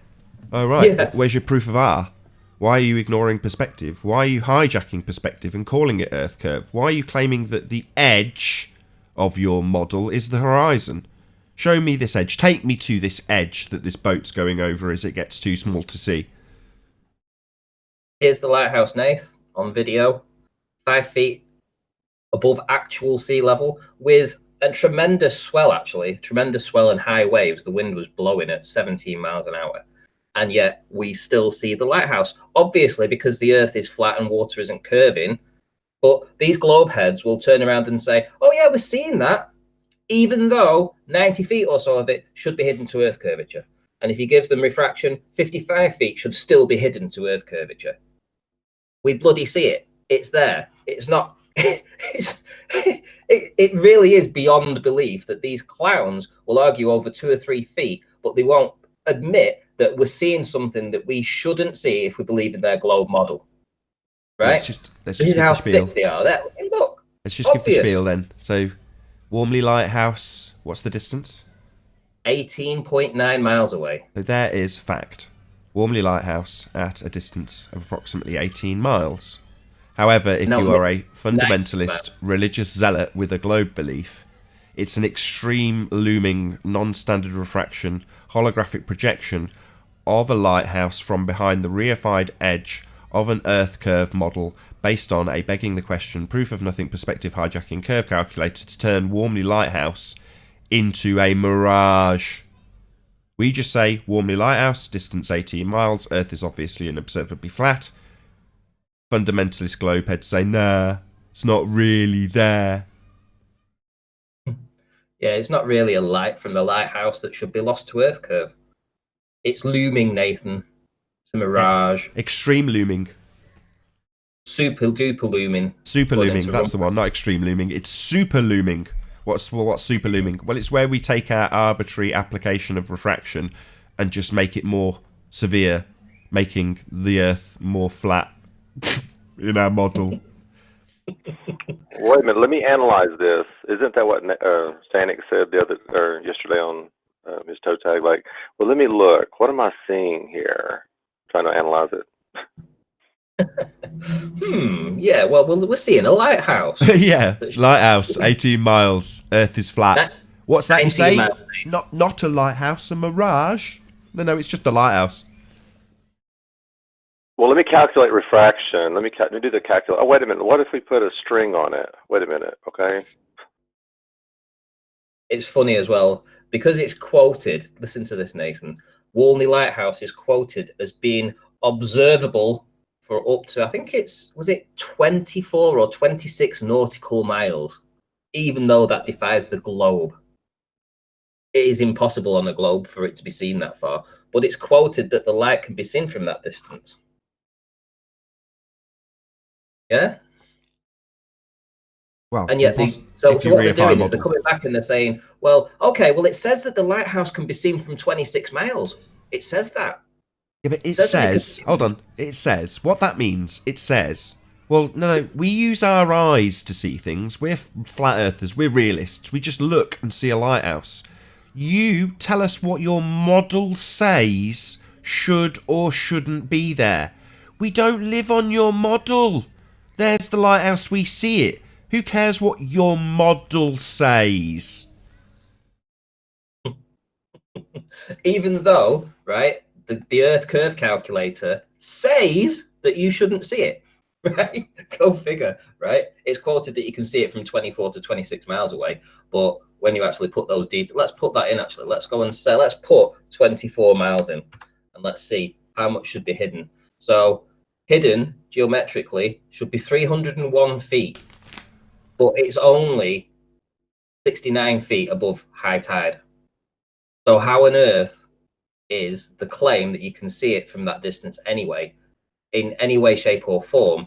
Oh right, Yeah. Where's your proof of R? Why are you ignoring perspective? Why are you hijacking perspective and calling it Earth curve? Why are you claiming that the edge of your model is the horizon? Show me this edge. Take me to this edge that this boat's going over as it gets too small to see. Here's the lighthouse, Nath, on video, 5 feet above actual sea level, with a tremendous swell, actually, tremendous swell and high waves. The wind was blowing at 17 miles an hour. And yet we still see the lighthouse, obviously because the Earth is flat and water isn't curving. But these globe heads will turn around and say, oh yeah, we're seeing that, even though 90 feet or so of it should be hidden to Earth curvature. And if you give them refraction, 55 feet should still be hidden to Earth curvature. We bloody see it. It's there. It's not. It really is beyond belief that these clowns will argue over 2 or 3 feet, but they won't admit that we're seeing something that we shouldn't see if we believe in their globe model. Right? Let's just This give is the how spiel. thick they are. Look. Let's just give the spiel then. So, Warmley Lighthouse, what's the distance? 18.9 miles away. So there is fact. Warmley Lighthouse at a distance of approximately 18 miles. However, if you are a fundamentalist religious zealot with a globe belief, it's an extreme looming non-standard refraction holographic projection of a lighthouse from behind the reified edge of an Earth curve model based on a begging the question proof of nothing perspective hijacking curve calculator to turn Warmley Lighthouse into a mirage. We just say Warmley Lighthouse, distance 18 miles, Earth is obviously unobservably flat. Fundamentalist globeheads say, nah, it's not really there. Yeah, it's not really a light from the lighthouse that should be lost to Earth curve. It's looming, Nathan. It's a mirage. Extreme looming. Super duper looming. Super looming, that's the one, not extreme looming. It's super looming. What's super looming? Well, it's where we take our arbitrary application of refraction and just make it more severe, making the Earth more flat in our model. Wait a minute, let me analyze this. Isn't that what Stanek said yesterday on his toe tag? Like, well, let me look. What am I seeing here? Trying to analyze it. Yeah, well, we're seeing a lighthouse. Yeah, lighthouse, 18 miles, Earth is flat. What's that you say? Not a lighthouse, a mirage? No, it's just a lighthouse. Well, let me calculate refraction. Let me do the calculate. Oh, wait a minute. What if we put a string on it? Wait a minute, okay? It's funny as well, because it's quoted, listen to this, Nathan. Walney Lighthouse is quoted as being observable for up to, I think was it 24 or 26 nautical miles, even though that defies the globe. It is impossible on a globe for it to be seen that far, but it's quoted that the light can be seen from that distance. Yeah? Well, and yet so what they're doing is they're coming back and they're saying, well, okay, well, it says that the lighthouse can be seen from 26 miles. It says that. Yeah, but it says, hold on, it says, what that means, it says, well, no, we use our eyes to see things. We're flat earthers, we're realists. We just look and see a lighthouse. You tell us what your model says should or shouldn't be there. We don't live on your model. There's the lighthouse, we see it. Who cares what your model says? Even though, right, the Earth curve calculator says that you shouldn't see it, right? Go figure, right? It's quoted that you can see it from 24 to 26 miles away, but when you actually put those details, let's put that in actually. Let's go and say, let's put 24 miles in, and let's see how much should be hidden. So hidden geometrically should be 301 feet, but it's only 69 feet above high tide. So how on earth is the claim that you can see it from that distance anyway, in any way, shape or form,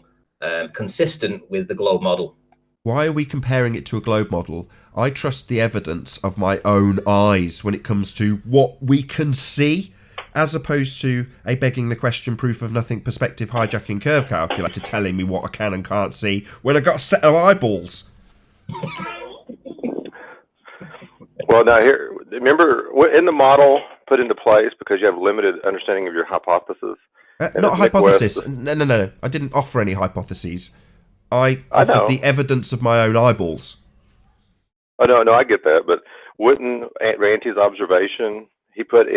consistent with the globe model? Why are we comparing it to a globe model? I trust the evidence of my own eyes when it comes to what we can see, as opposed to a begging the question proof of nothing perspective hijacking curve calculator telling me what I can and can't see when I got a set of eyeballs. Well, now here, remember, in the model put into place because you have limited understanding of your hypothesis. Not hypothesis. No. I didn't offer any hypotheses. I offered the evidence of my own eyeballs. Oh no, I get that, but wouldn't Ranty's observation? He put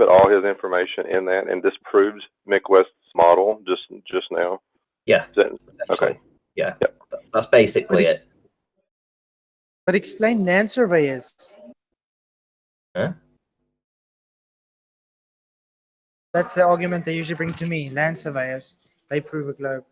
all his information in that and disproves Mick West's model just now. Yeah. Okay. Yeah. Yep. That's basically it. But explain land surveyors. Huh? That's the argument they usually bring to me. Land surveyors. They prove a globe.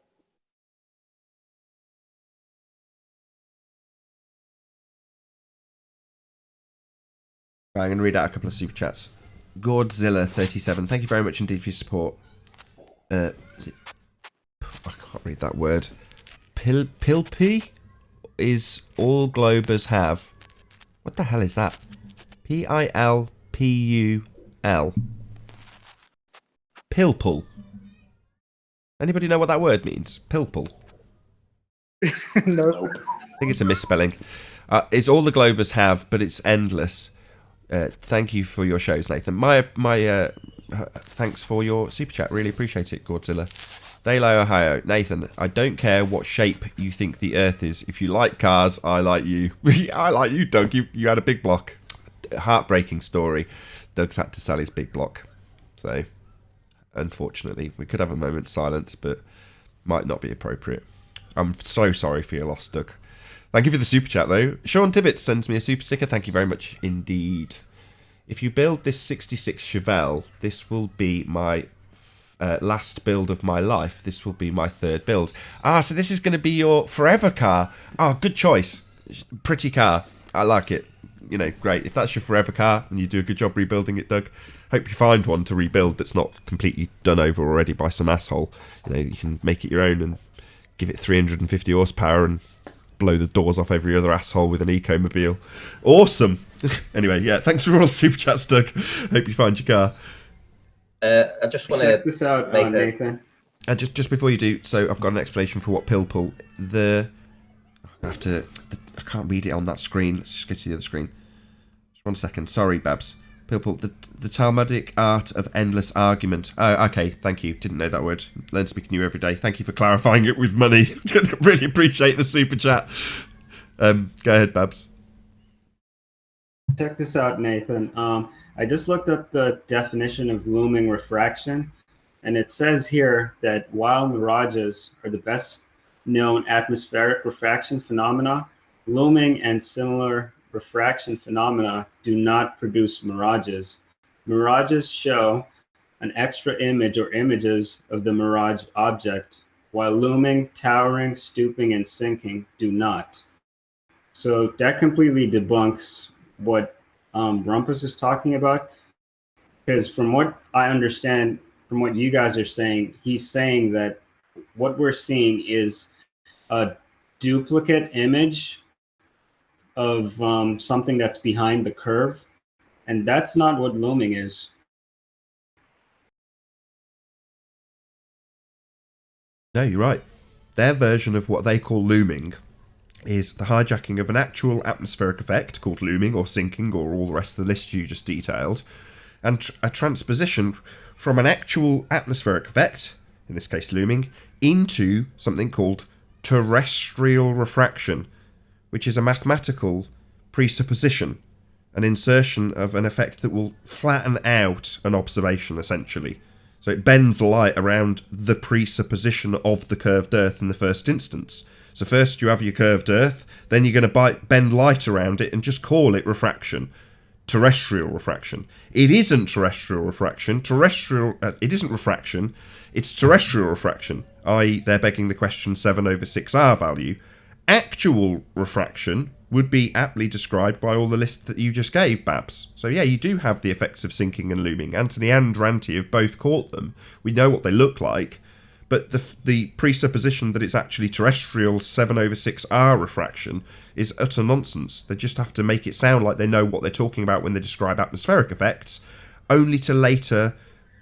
Right, I'm going to read out a couple of super chats. Godzilla37, thank you very much indeed for your support. I can't read that word. Pilpy is all globers have. What the hell is that? Pilpul. Pilpul. Anybody know what that word means? Pilpul. No. I think it's a misspelling. It's all the globers have, but it's endless. Thank you for your shows, Nathan. My thanks for your super chat. Really appreciate it, Godzilla. Daylight, Ohio. Nathan, I don't care what shape you think the Earth is. If you like cars, I like you. I like you, Doug. You had a big block. Heartbreaking story. Doug's had to sell his big block. So, unfortunately, we could have a moment's silence, but might not be appropriate. I'm so sorry for your loss, Doug. Thank you for the super chat, though. Sean Tibbett sends me a super sticker. Thank you very much indeed. If you build this 66 Chevelle, this will be my last build of my life. This will be my third build. So this is going to be your forever car. Oh, good choice. Pretty car. I like it. You know, great. If that's your forever car and you do a good job rebuilding it, Doug, hope you find one to rebuild that's not completely done over already by some asshole. You know, you can make it your own and give it 350 horsepower and blow the doors off every other asshole with an eco-mobile. Awesome. Anyway, yeah, thanks for all the super chats, Doug. Hope you find your car. I just want to check this out, Nathan. Just before you do, so I've got an explanation for what Pilpul. I can't read it on that screen. Let's just go to the other screen. Just 1 second. Sorry, Babs. Pilpul, the Talmudic art of endless argument. Oh, okay. Thank you. Didn't know that word. Learn something new every day. Thank you for clarifying it with money. Really appreciate the super chat. Go ahead, Babs. Check this out, Nathan. I just looked up the definition of looming refraction, and it says here that while mirages are the best known atmospheric refraction phenomena, looming and similar refraction phenomena do not produce mirages. Mirages show an extra image or images of the mirage object, while looming, towering, stooping, and sinking do not. So that completely debunks what Rumpus is talking about, because from what I understand, from what you guys are saying, he's saying that what we're seeing is a duplicate image of something that's behind the curve, and that's not what looming is. No, you're right. Their version of what they call looming is the hijacking of an actual atmospheric effect called looming or sinking or all the rest of the list you just detailed, and a transposition from an actual atmospheric effect, in this case looming, into something called terrestrial refraction, which is a mathematical presupposition, an insertion of an effect that will flatten out an observation, essentially. So it bends light around the presupposition of the curved Earth in the first instance. So first you have your curved Earth, then you're going to bend light around it and just call it refraction. Terrestrial refraction. It isn't terrestrial refraction. It isn't refraction. It's terrestrial refraction, i.e. they're begging the question 7/6 R value. Actual refraction would be aptly described by all the lists that you just gave, Babs. So yeah, you do have the effects of sinking and looming. Anthony and Ranty have both caught them. We know what they look like, but the presupposition that it's actually terrestrial 7/6R refraction is utter nonsense. They just have to make it sound like they know what they're talking about when they describe atmospheric effects, only to later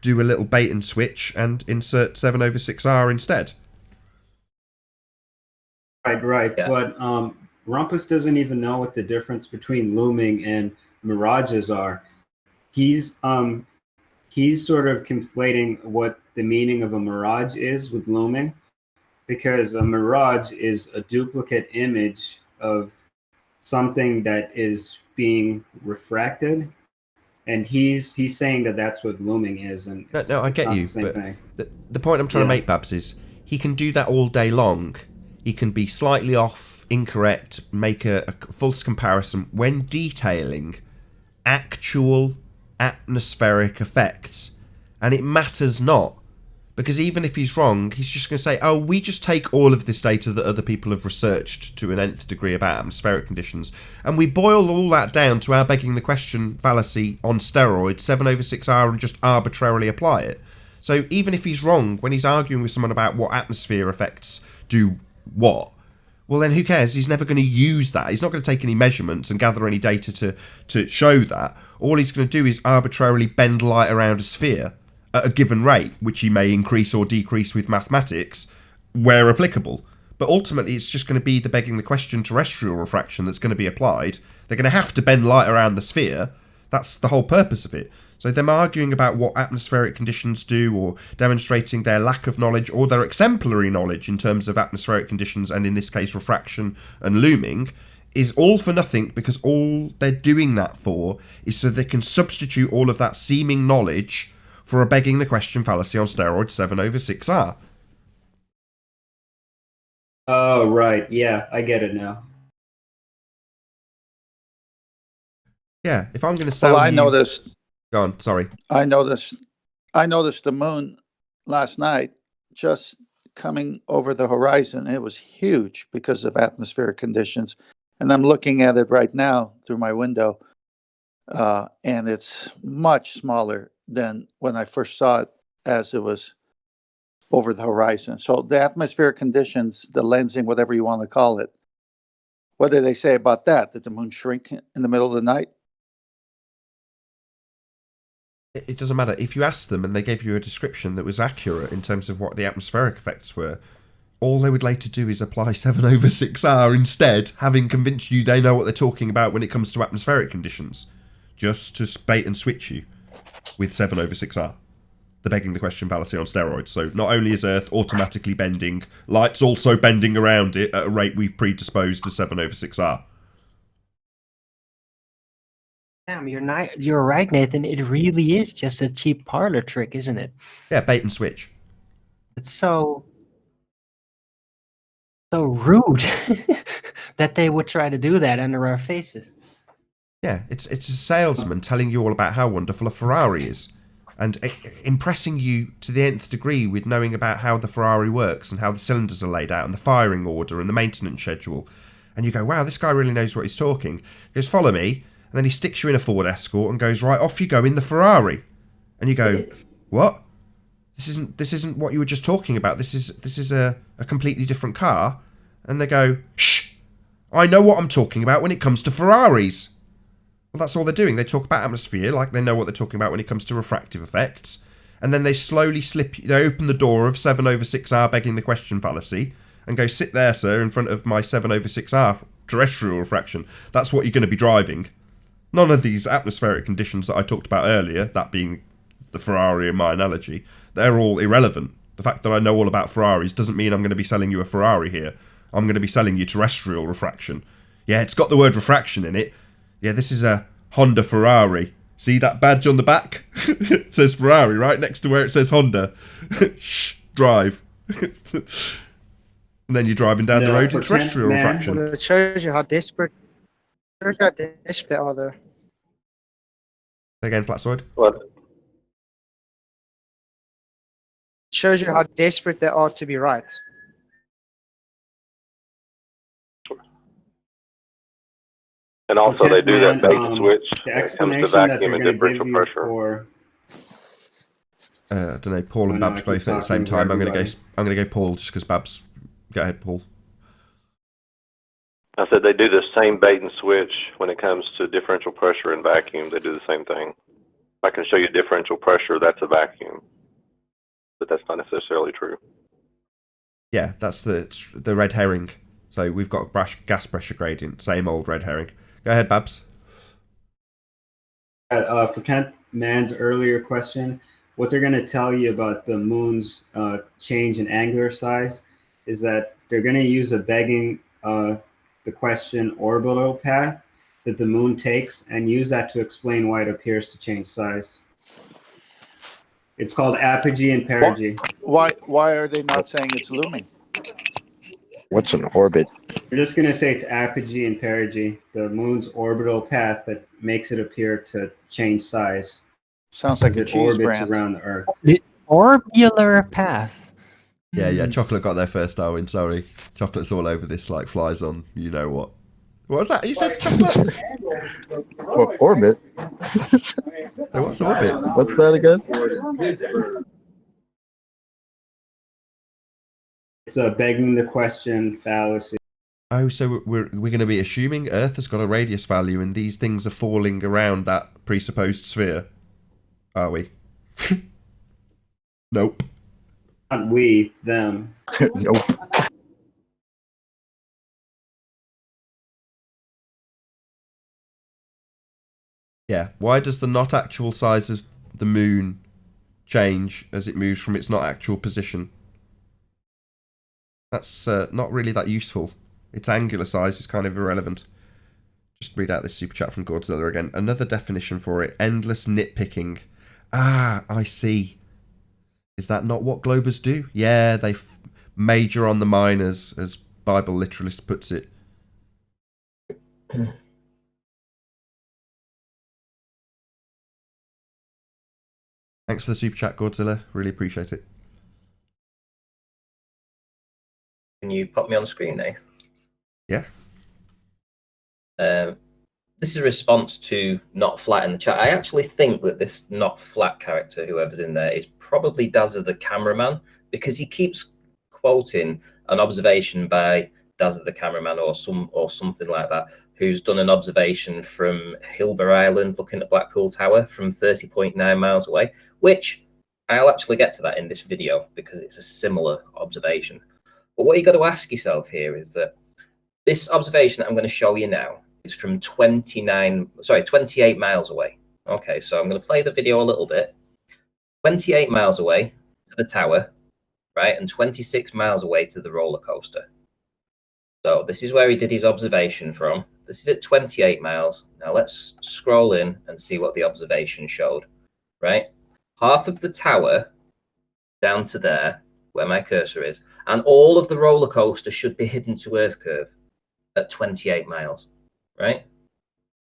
do a little bait and switch and insert 7/6R instead. Right. Yeah. But Rumpus doesn't even know what the difference between looming and mirages are. He's sort of conflating what the meaning of a mirage is with looming, because a mirage is a duplicate image of something that is being refracted, and he's saying that that's what looming is. And No, I get you, but the point I'm trying to make, Babs, is he can do that all day long. He can be slightly off, incorrect, make a false comparison when detailing actual atmospheric effects. And it matters not. Because even if he's wrong, he's just going to say, oh, we just take all of this data that other people have researched to an nth degree about atmospheric conditions, and we boil all that down to our begging the question fallacy on steroids, 7/6R, and just arbitrarily apply it. So even if he's wrong when he's arguing with someone about what atmosphere effects do what, well then who cares? He's never going to use that. He's not going to take any measurements and gather any data to show that. All he's going to do is arbitrarily bend light around a sphere at a given rate, which he may increase or decrease with mathematics where applicable. But ultimately it's just going to be the begging the question terrestrial refraction that's going to be applied. They're going to have to bend light around the sphere. That's the whole purpose of it. So them arguing about what atmospheric conditions do, or demonstrating their lack of knowledge or their exemplary knowledge in terms of atmospheric conditions, and in this case refraction and looming, is all for nothing, because all they're doing that for is so they can substitute all of that seeming knowledge for a begging the question fallacy on steroids 7/6R. Oh, right. Yeah, I get it now. Yeah, if I'm going to sell Well, I you... noticed. Go on, sorry. I noticed the moon last night just coming over the horizon. It was huge because of atmospheric conditions. And I'm looking at it right now through my window, and it's much smaller than when I first saw it as it was over the horizon. So the atmospheric conditions, the lensing, whatever you want to call it, what did they say about that? Did the moon shrink in the middle of the night? It doesn't matter. If you asked them and they gave you a description that was accurate in terms of what the atmospheric effects were, all they would later do is apply 7/6R instead, having convinced you they know what they're talking about when it comes to atmospheric conditions, just to bait and switch you with 7/6R. The begging the question fallacy on steroids. So not only is Earth automatically bending, Light's also bending around it at a rate we've predisposed to 7/6R. Damn, you're right, Nathan. It really is just a cheap parlor trick, isn't it? Yeah, bait and switch. It's so rude that they would try to do that under our faces. Yeah, it's a salesman telling you all about how wonderful a Ferrari is, and impressing you to the nth degree with knowing about how the Ferrari works and how the cylinders are laid out and the firing order and the maintenance schedule. And you go, wow, this guy really knows what he's talking. He goes, follow me. And then he sticks you in a Ford Escort and goes, right, off you go in the Ferrari. And you go, what? This isn't what you were just talking about. This is a completely different car. And they go, shh, I know what I'm talking about when it comes to Ferraris. Well, that's all they're doing. They talk about atmosphere like they know what they're talking about when it comes to refractive effects. And then they slowly they open the door of 7/6R begging the question fallacy and go, sit there, sir, in front of my 7/6R terrestrial refraction. That's what you're going to be driving. None of these atmospheric conditions that I talked about earlier, that being the Ferrari in my analogy, they're all irrelevant. The fact that I know all about Ferraris doesn't mean I'm going to be selling you a Ferrari here. I'm going to be selling you terrestrial refraction. Yeah, it's got the word refraction in it. Yeah, this is a Honda Ferrari. See that badge on the back? It says Ferrari right next to where it says Honda. Shh, drive. And then you're driving down the road in terrestrial refraction. Well, it shows you how desperate they are, though. Again, Flatsoid? What? It shows you how desperate they are to be right. And also they do that bait and switch the when it comes to explanation that vacuum they're and going to differential give you pressure. for I don't know. Paul and no, Babs I keep both at the same talking time. over I'm everybody. gonna go Paul just because Babs. Go ahead, Paul. I said they do the same bait and switch when it comes to differential pressure and vacuum. They do the same thing. I can show you differential pressure, that's a vacuum. But that's not necessarily true. Yeah, that's the red herring. So we've got gas pressure gradient. Same old red herring. Go ahead, Babs. For Kent Mann's earlier question, what they're going to tell you about the moon's change in angular size is that they're going to use a begging the question orbital path that the moon takes and use that to explain why it appears to change size. It's called apogee and perigee. Why are they not saying it's looming? What's an orbit? We're just going to say it's apogee and perigee, the moon's orbital path that makes it appear to change size. Sounds like as a it cheese orbits brand. around the Earth. The orbital path. Yeah. Chocolate got there first, Darwin. Sorry. Chocolate's all over this like flies on you know what. What was that? You said chocolate? Orbit? So what's orbit? What's that again? It's a begging the question fallacy. Oh, so we're going to be assuming Earth has got a radius value and these things are falling around that presupposed sphere, are we? Nope. Not we, them. Nope. Yeah. Why does the not actual size of the moon change as it moves from its not actual position? That's not really that useful. Its angular size is kind of irrelevant. Just read out this super chat from Godzilla again. Another definition for it. Endless nitpicking. Ah, I see. Is that not what Globers do? Yeah, they major on the minors, as Bible literalist puts it. Thanks for the super chat, Godzilla. Really appreciate it. Can you pop me on screen, Nate? Yeah. This is a response to Not Flat in the chat. I actually think that this Not Flat character, whoever's in there, is probably Dazza the cameraman, because he keeps quoting an observation by Dazza the cameraman or something like that, who's done an observation from Hilber Island looking at Blackpool Tower from 30.9 miles away, which I'll actually get to that in this video because it's a similar observation. But what you got to ask yourself here is that this observation that I'm going to show you now is from 28 miles away. Okay, so I'm going to play the video a little bit. 28 miles away to the tower, right, and 26 miles away to the roller coaster. So this is where he did his observation from. This is at 28 miles. Now let's scroll in and see what the observation showed, right? Half of the tower down to there, where my cursor is, and all of the roller coaster should be hidden to Earth curve at 28 miles, right?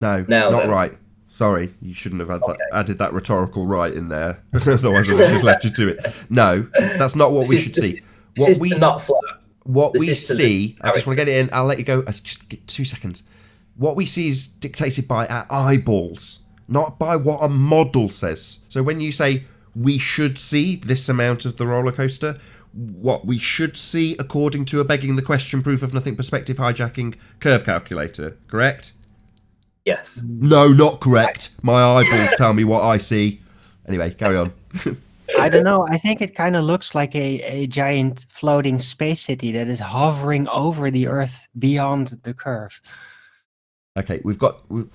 No, now not then, right. Sorry, you shouldn't have added that rhetorical right in there. Otherwise, I would have just left you to it. No, that's not what we should see. This is not flat. What This we is to the see, I just want to get it in. I'll let you go. Just get 2 seconds. What we see is dictated by our eyeballs, not by what a model says. So when you say we should see this amount of the roller coaster, what we should see according to a begging the question proof of nothing perspective hijacking curve calculator, correct? Yes. No, not correct. My eyeballs tell me what I see. Anyway, carry on. I don't know. I think it kind of looks like a giant floating space city that is hovering over the Earth beyond the curve. Okay,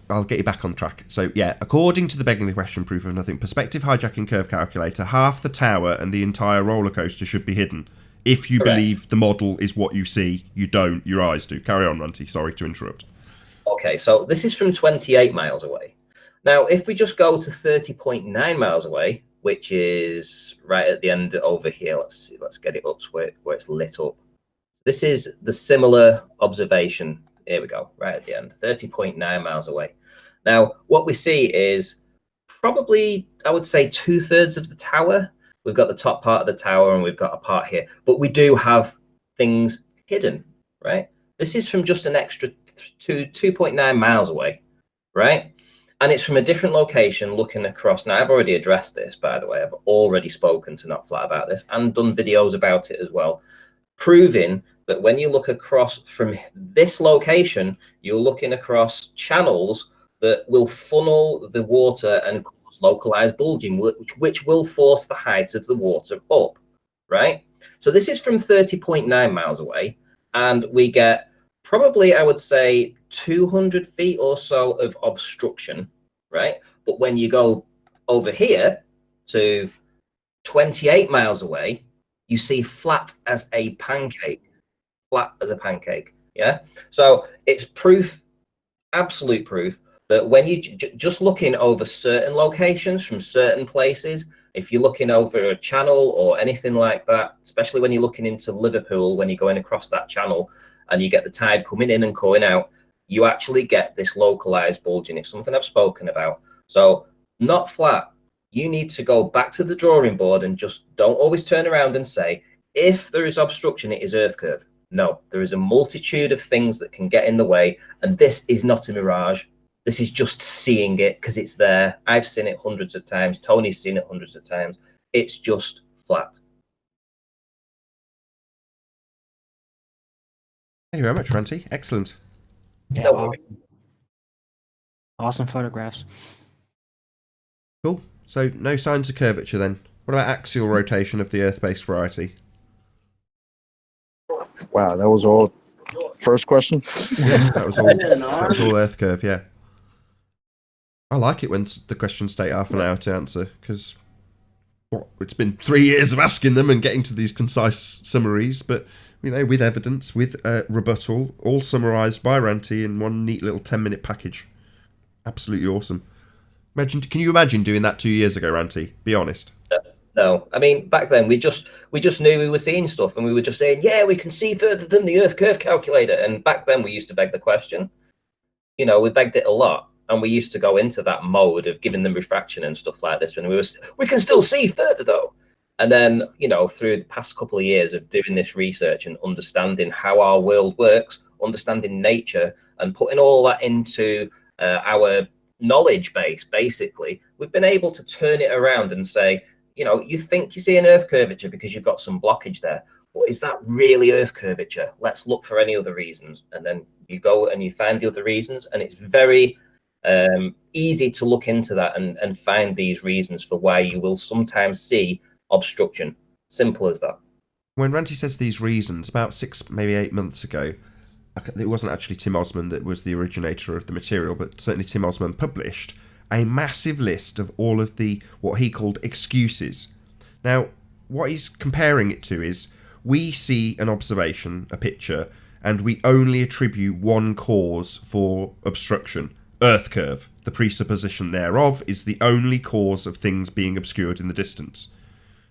I'll get you back on track. So, yeah, according to the begging the question proof of nothing perspective hijacking curve calculator, half the tower and the entire roller coaster should be hidden. If you believe the model is what you see, you don't. Your eyes do. Carry on, Runty. Sorry to interrupt. Okay, so this is from 28 miles away. Now, if we just go to 30.9 miles away, which is right at the end over here, let's see, let's get it up to where it's lit up. This is the similar observation. Here we go, right at the end, 30.9 miles away. Now, what we see is probably, I would say, 2/3 of the tower. We've got the top part of the tower and we've got a part here, but we do have things hidden, right? This is from just an extra 2.9 miles away, right? And it's from a different location looking across. Now, I've already addressed this, by the way. I've already spoken to Not Flat about this and done videos about it as well, proving that when you look across from this location, you're looking across channels that will funnel the water and cause localized bulging, which will force the height of the water up, right? So this is from 30.9 miles away, and we get probably, I would say, 200 feet or so of obstruction, right? But when you go over here to 28 miles away, you see flat as a pancake. Flat as a pancake, yeah? So it's proof, absolute proof, that when you just looking over certain locations from certain places, if you're looking over a channel or anything like that, especially when you're looking into Liverpool, when you're going across that channel and you get the tide coming in and going out, you actually get this localized bulging. It's something I've spoken about. So Not Flat, you need to go back to the drawing board and just don't always turn around and say, if there is obstruction, it is earth curve. No, there is a multitude of things that can get in the way, and this is not a mirage. This is just seeing it because it's there. I've seen it hundreds of times. Tony's seen it hundreds of times. It's just flat. Thank you very much, Ranty. Excellent. Yeah, awesome photographs. Cool. So no signs of curvature then. What about axial rotation of the Earth-based variety? Wow, that was all. First question. Yeah, that was all Earth curve. Yeah. I like it when the questions take half an hour to answer because it's been 3 years of asking them and getting to these concise summaries, but with evidence, with rebuttal, all summarised by Ranty in one neat little 10-minute package. Absolutely awesome. Can you imagine doing that 2 years ago, Ranty? Be honest. No, I mean, back then we just knew we were seeing stuff, and we were just saying, yeah, we can see further than the Earth curve calculator. And back then we used to beg the question. We begged it a lot, and we used to go into that mode of giving them refraction and stuff like this. When we can still see further though. And then through the past couple of years of doing this research and understanding how our world works, understanding nature, and putting all that into our knowledge base, basically, we've been able to turn it around and say, you think you see an Earth curvature because you've got some blockage there. But is that really Earth curvature? Let's look for any other reasons. And then you go and you find the other reasons. And it's very easy to look into that and find these reasons for why you will sometimes see obstruction. Simple as that. When Ranty says these reasons, about 6, maybe 8 months ago, it wasn't actually Tim Osman that was the originator of the material, but certainly Tim Osman published a massive list of all of the what he called excuses. Now, what he's comparing it to is we see an observation, a picture, and we only attribute one cause for obstruction, Earth curve. The presupposition thereof is the only cause of things being obscured in the distance.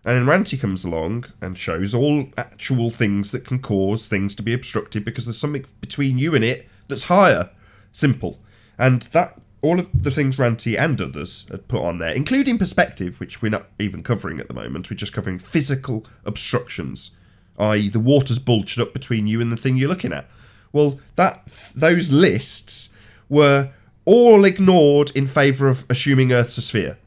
And then Ranty comes along and shows all actual things that can cause things to be obstructed because there's something between you and it that's higher. Simple. And that all of the things Ranty and others had put on there, including perspective, which we're not even covering at the moment, we're just covering physical obstructions, i.e. the water's bulged up between you and the thing you're looking at. Well, those lists were all ignored in favour of assuming Earth's a sphere.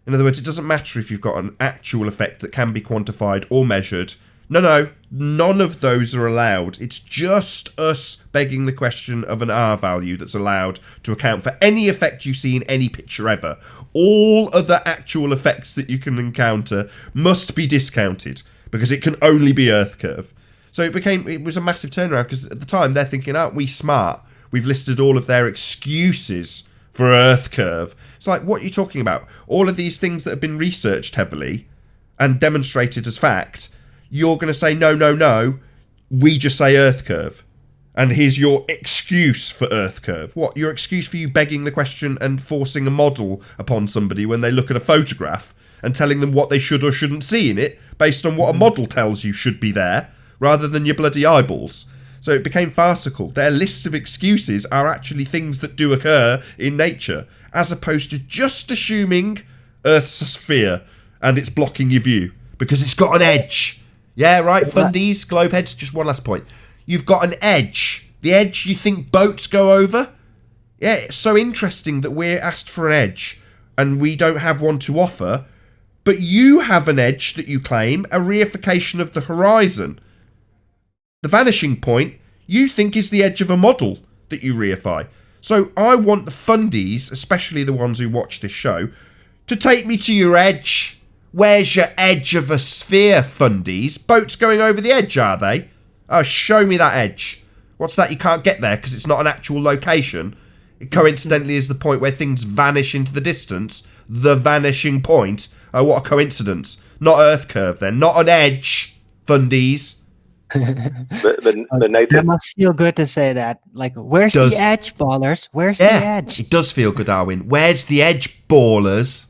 In other words, it doesn't matter if you've got an actual effect that can be quantified or measured. No, none of those are allowed. It's just us begging the question of an R value that's allowed to account for any effect you see in any picture ever. All other actual effects that you can encounter must be discounted because it can only be Earth curve. So it was a massive turnaround because at the time they're thinking, aren't we smart? We've listed all of their excuses for Earth curve. It's like, what are you talking about? All of these things that have been researched heavily and demonstrated as fact, you're going to say, no, we just say Earth curve. And here's your excuse for Earth curve. What? Your excuse for you begging the question and forcing a model upon somebody when they look at a photograph and telling them what they should or shouldn't see in it based on what a model tells you should be there, rather than your bloody eyeballs. So it became farcical. Their lists of excuses are actually things that do occur in nature, as opposed to just assuming Earth's a sphere and it's blocking your view because it's got an edge. Yeah, right, fundies, globeheads, just one last point. You've got an edge The edge you think boats go over? Yeah, it's so interesting that we're asked for an edge and we don't have one to offer, but you have an edge that you claim, a reification of the horizon. The vanishing point you think is the edge of a model that you reify. So I want the fundies, especially the ones who watch this show, to take me to your edge. Where's your edge of a sphere, fundies? Boats going over the edge, are they? Oh, show me that edge. What's that? You can't get there because it's not an actual location. It coincidentally is the point where things vanish into the distance. The vanishing point. Oh, what a coincidence. Not Earth curve then. Not an edge, fundies. But Nathan, That must feel good to say that. Like, where's the edge, ballers? Where's the edge? It does feel good, Arwin. Where's the edge, ballers?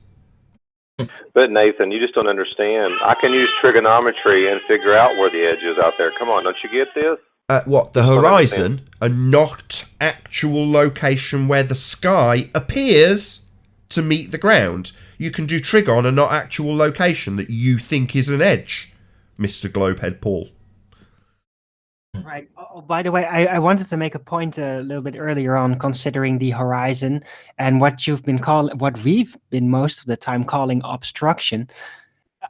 But Nathan, you just don't understand. I can use trigonometry and figure out where the edge is out there. Come on, don't you get this? What, the horizon, a not actual location where the sky appears to meet the ground. You can do trig on a not actual location that you think is an edge, Mr. Globehead Paul. Right. Oh, by the way, I wanted to make a point a little bit earlier on, considering the horizon and what you've been calling, what we've been most of the time calling obstruction.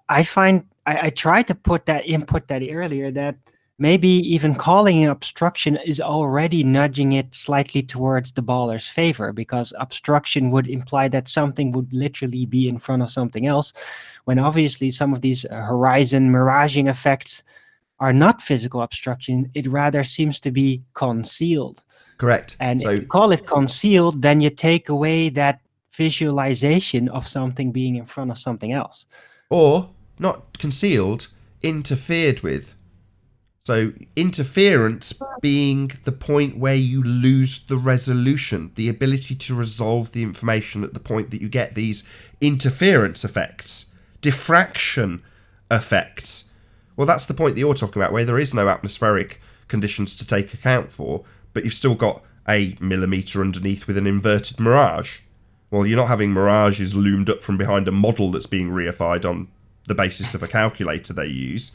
I find I tried to input that earlier, that maybe even calling it obstruction is already nudging it slightly towards the baller's favor, because obstruction would imply that something would literally be in front of something else, when obviously some of these horizon miraging effects are not physical obstruction. It rather seems to be concealed. Correct. And if you call it concealed, then you take away that visualization of something being in front of something else. Or, not concealed, interfered with. So, interference being the point where you lose the resolution, the ability to resolve the information at the point that you get these interference effects, diffraction effects. Well, that's the point that you're talking about, where there is no atmospheric conditions to take account for, but you've still got a millimetre underneath with an inverted mirage. Well, you're not having mirages loomed up from behind a model that's being reified on the basis of a calculator they use.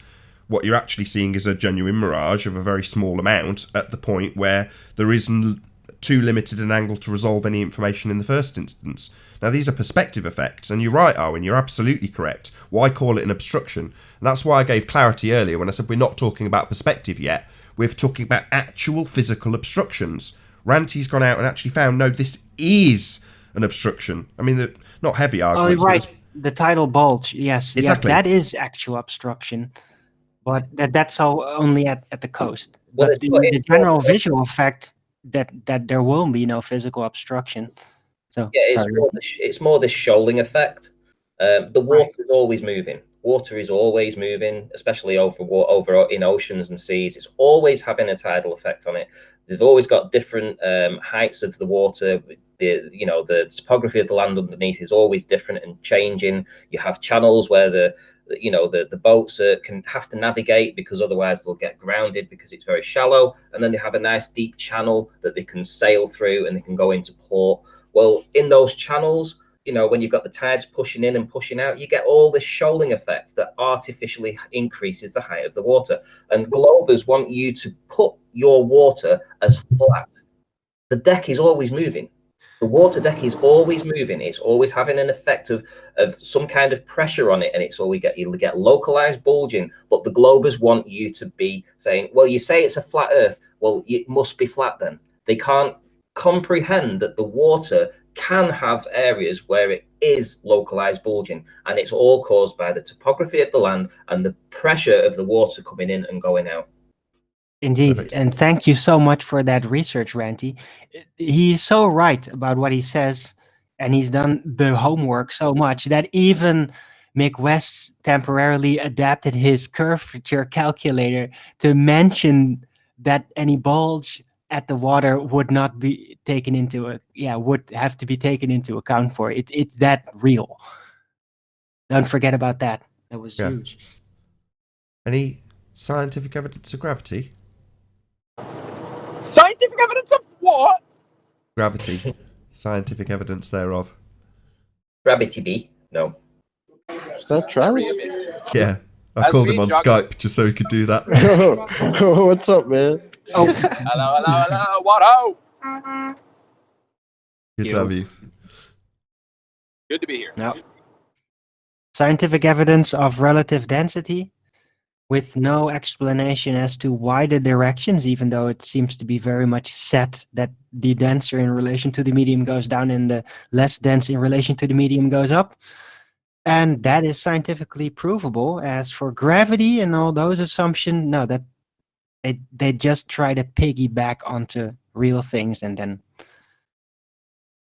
What you're actually seeing is a genuine mirage of a very small amount at the point where there isn't too limited an angle to resolve any information in the first instance. Now, these are perspective effects, and you're right, Arwin, you're absolutely correct. Why call it an obstruction? And that's why I gave clarity earlier when I said we're not talking about perspective yet. We're talking about actual physical obstructions. Ranty's gone out and actually found, no, this is an obstruction. I mean, not heavy arguments. Oh, right. The tidal bulge, yes. Exactly. Yeah, that is actual obstruction. But that's all only at the coast. Well, But the general visual effect that there will be no physical obstruction. So yeah, sorry. it's more this shoaling effect. The water is always moving. Water is always moving, especially over in oceans and seas. It's always having a tidal effect on it. They've always got different heights of the water. The topography of the land underneath is always different and changing. You have channels where the boats can have to navigate, because otherwise they'll get grounded because it's very shallow. And then they have a nice deep channel that they can sail through and they can go into port. Well, in those channels, when you've got the tides pushing in and pushing out, you get all this shoaling effect that artificially increases the height of the water. And globers want you to put your water as flat. The deck is always moving. The water deck is always moving. It's always having an effect of some kind of pressure on it, and you'll get localized bulging. But the globers want you to be saying, well, you say it's a flat Earth. Well, it must be flat then. They can't comprehend that the water can have areas where it is localized bulging, and it's all caused by the topography of the land and the pressure of the water coming in and going out. Indeed. Perfect. And thank you so much for that research, Ranty. He's so right about what he says, and he's done the homework so much that even Mick West temporarily adapted his curvature calculator to mention that any bulge at the water would not be taken into would have to be taken into account for it. It's that real. Don't forget about that. That was huge. Any scientific evidence of gravity? Scientific evidence of what? Gravity. Scientific evidence thereof. Gravity B? No. Is that Travis? Yeah. I called him on Skype just so he could do that. What's up, man? Oh, Hello. What ho? Good to have you. Good to be here. No. Scientific evidence of relative density with no explanation as to why the directions, even though it seems to be very much set that the denser in relation to the medium goes down and the less dense in relation to the medium goes up. And that is scientifically provable. As for gravity and all those assumptions, no, that they just try to piggyback onto real things and then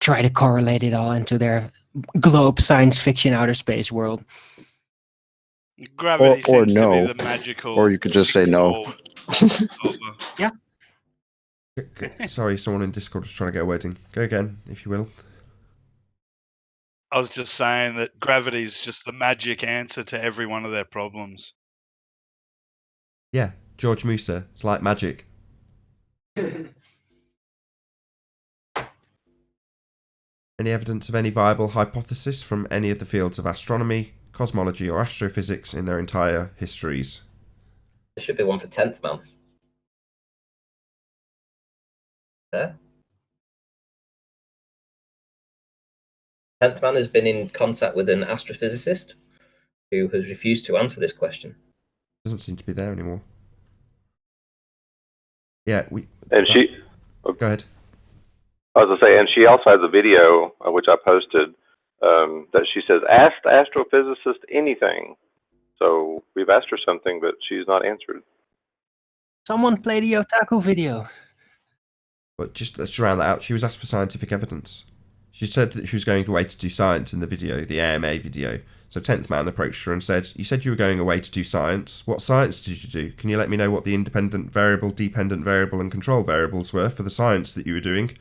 try to correlate it all into their globe science fiction outer space world. Gravity Or seems to no. be the magical. Or you could just say no. Yeah. Sorry, someone in Discord was trying to get a word in. Go again, if you will. I was just saying that gravity is just the magic answer to every one of their problems. Yeah, George Musa. It's like magic. Any evidence of any viable hypothesis from any of the fields of astronomy, cosmology, or astrophysics in their entire histories? There should be one for 10th man. There. 10th man has been in contact with an astrophysicist who has refused to answer this question. Doesn't seem to be there anymore. Yeah, And she. Go ahead. I was gonna say, and she also has a video which I posted that she says, "Ask the astrophysicist anything." So we've asked her something, but she's not answered. Someone play the otaku video. But just let's round that out. She was asked for scientific evidence. She said that she was going away to do science in the video, the AMA video. So 10th man approached her and said, "You said you were going away to do science. What science did you do? Can you let me know what the independent variable, dependent variable, and control variables were for the science that you were doing?"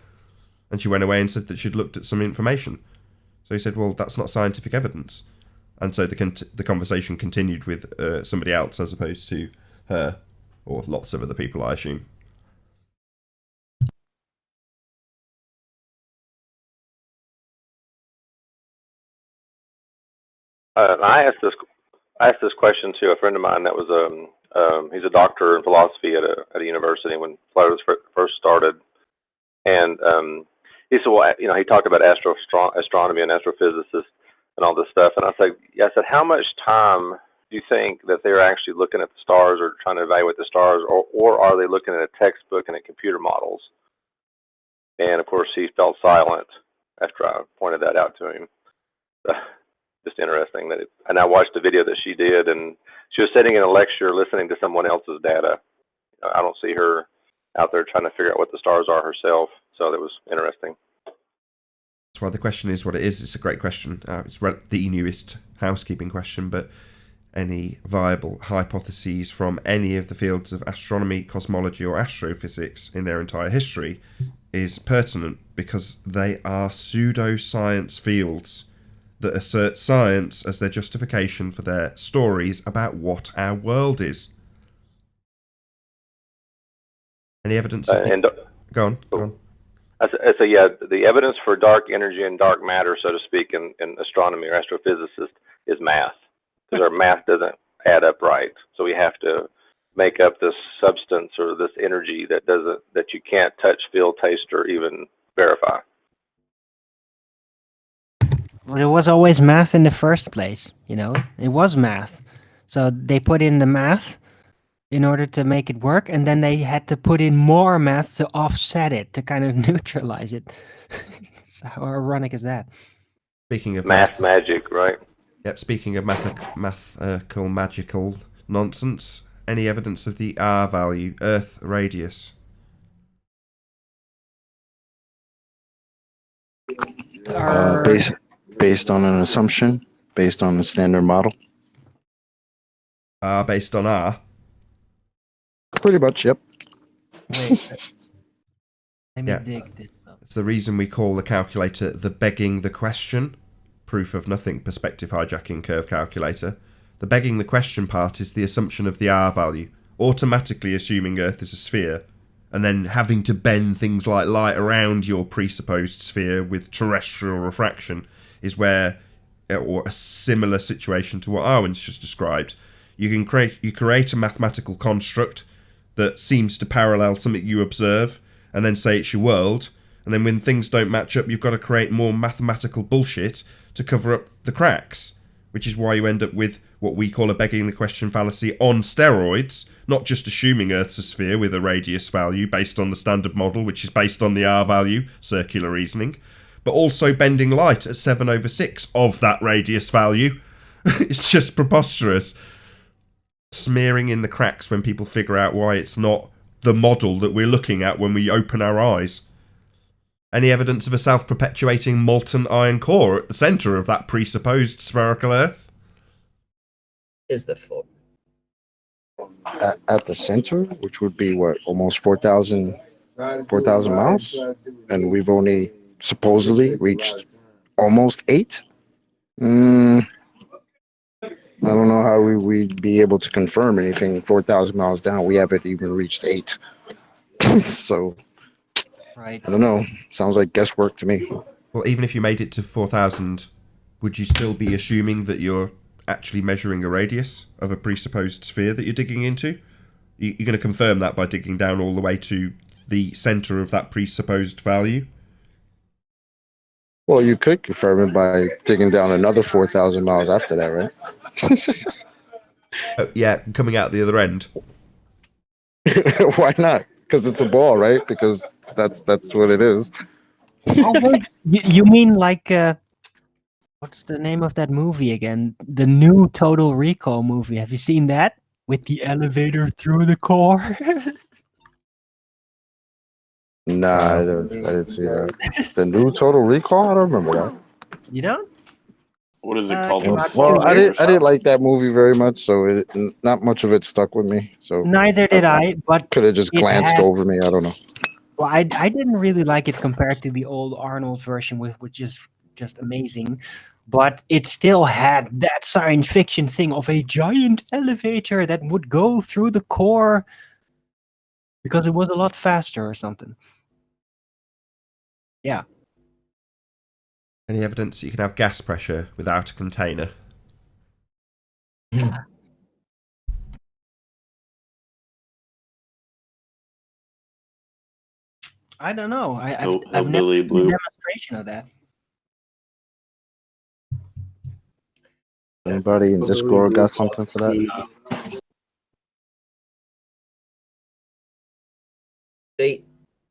And she went away and said that she'd looked at some information. So he said, "Well, that's not scientific evidence." And so the conversation continued with somebody else as opposed to her, or lots of other people, I assume. I asked this question to a friend of mine that was he's a doctor in philosophy at a university when flat Earth first started, and he said, well, he talked about astronomy and astrophysicists and all this stuff, and I said, how much time do you think that they're actually looking at the stars or trying to evaluate the stars, or are they looking at a textbook and at computer models? And of course, he fell silent after I pointed that out to him. Just interesting and I watched the video that she did, and she was sitting in a lecture listening to someone else's data. I don't see her out there trying to figure out what the stars are herself, so that was interesting. That's why the question is what it is. It's a great question. It's the newest housekeeping question, but any viable hypotheses from any of the fields of astronomy, cosmology, or astrophysics in their entire history is pertinent because they are pseudoscience fields that assert science as their justification for their stories about what our world is. Any evidence of Go on. So yeah, the evidence for dark energy and dark matter, so to speak, in astronomy or astrophysicists is math, because our math doesn't add up right. So we have to make up this substance or this energy that you can't touch, feel, taste, or even verify. Well, it was always math in the first place, It was math. So they put in the math in order to make it work, and then they had to put in more math to offset it, to kind of neutralize it. So how ironic is that? Speaking of math magic, right? Yep, speaking of mathematical magical nonsense, any evidence of the R value, Earth radius? Based on an assumption, based on the standard model. Based on R? Pretty much, yep. Wait, let me dig this up. It's the reason we call the calculator the begging the question, proof of nothing perspective hijacking curve calculator. The begging the question part is the assumption of the R value, automatically assuming Earth is a sphere, and then having to bend things like light around your presupposed sphere with terrestrial refraction is where, or a similar situation to what Arwen's just described, you create a mathematical construct that seems to parallel something you observe, and then say it's your world. And then when things don't match up, you've got to create more mathematical bullshit to cover up the cracks, which is why you end up with what we call a begging the question fallacy on steroids, not just assuming Earth's a sphere with a radius value based on the standard model, which is based on the R value, circular reasoning, but also bending light at 7/6 of that radius value. It's just preposterous. Smearing in the cracks when people figure out why it's not the model that we're looking at when we open our eyes. Any evidence of a self-perpetuating molten iron core at the centre of that presupposed spherical Earth? Is the foot at the center, which would be what, almost 4,000 miles, and we've only supposedly reached almost 8. I don't know how we'd be able to confirm anything 4,000 miles down. We haven't even reached 8. So, right. I don't know. Sounds like guesswork to me. Well, even if you made it to 4,000, would you still be assuming that you're actually measuring a radius of a presupposed sphere that you're digging into? You're going to confirm that by digging down all the way to the centre of that presupposed value? Well, you could confirm it by digging down another 4,000 miles after that, right? Yeah, coming out the other end. Why not? Because it's a ball, right? Because that's what it is. Oh, wait, you mean like what's the name of that movie again? The new Total Recall movie. Have you seen that? With the elevator through the core? Nah, I didn't see that. The new Total Recall? I don't remember that. You don't? What is it called? Well, I didn't like that movie very much, so not much of it stuck with me. So Neither did I, but could have just it glanced had- over me. I don't know. Well, I didn't really like it compared to the old Arnold version, which is just amazing. But it still had that science fiction thing of a giant elevator that would go through the core because it was a lot faster or something. Yeah. Any evidence that you can have gas pressure without a container? I don't know. I've Hillbilly never seen a Blue. demonstration of that. Anybody in Discord got something for that? See,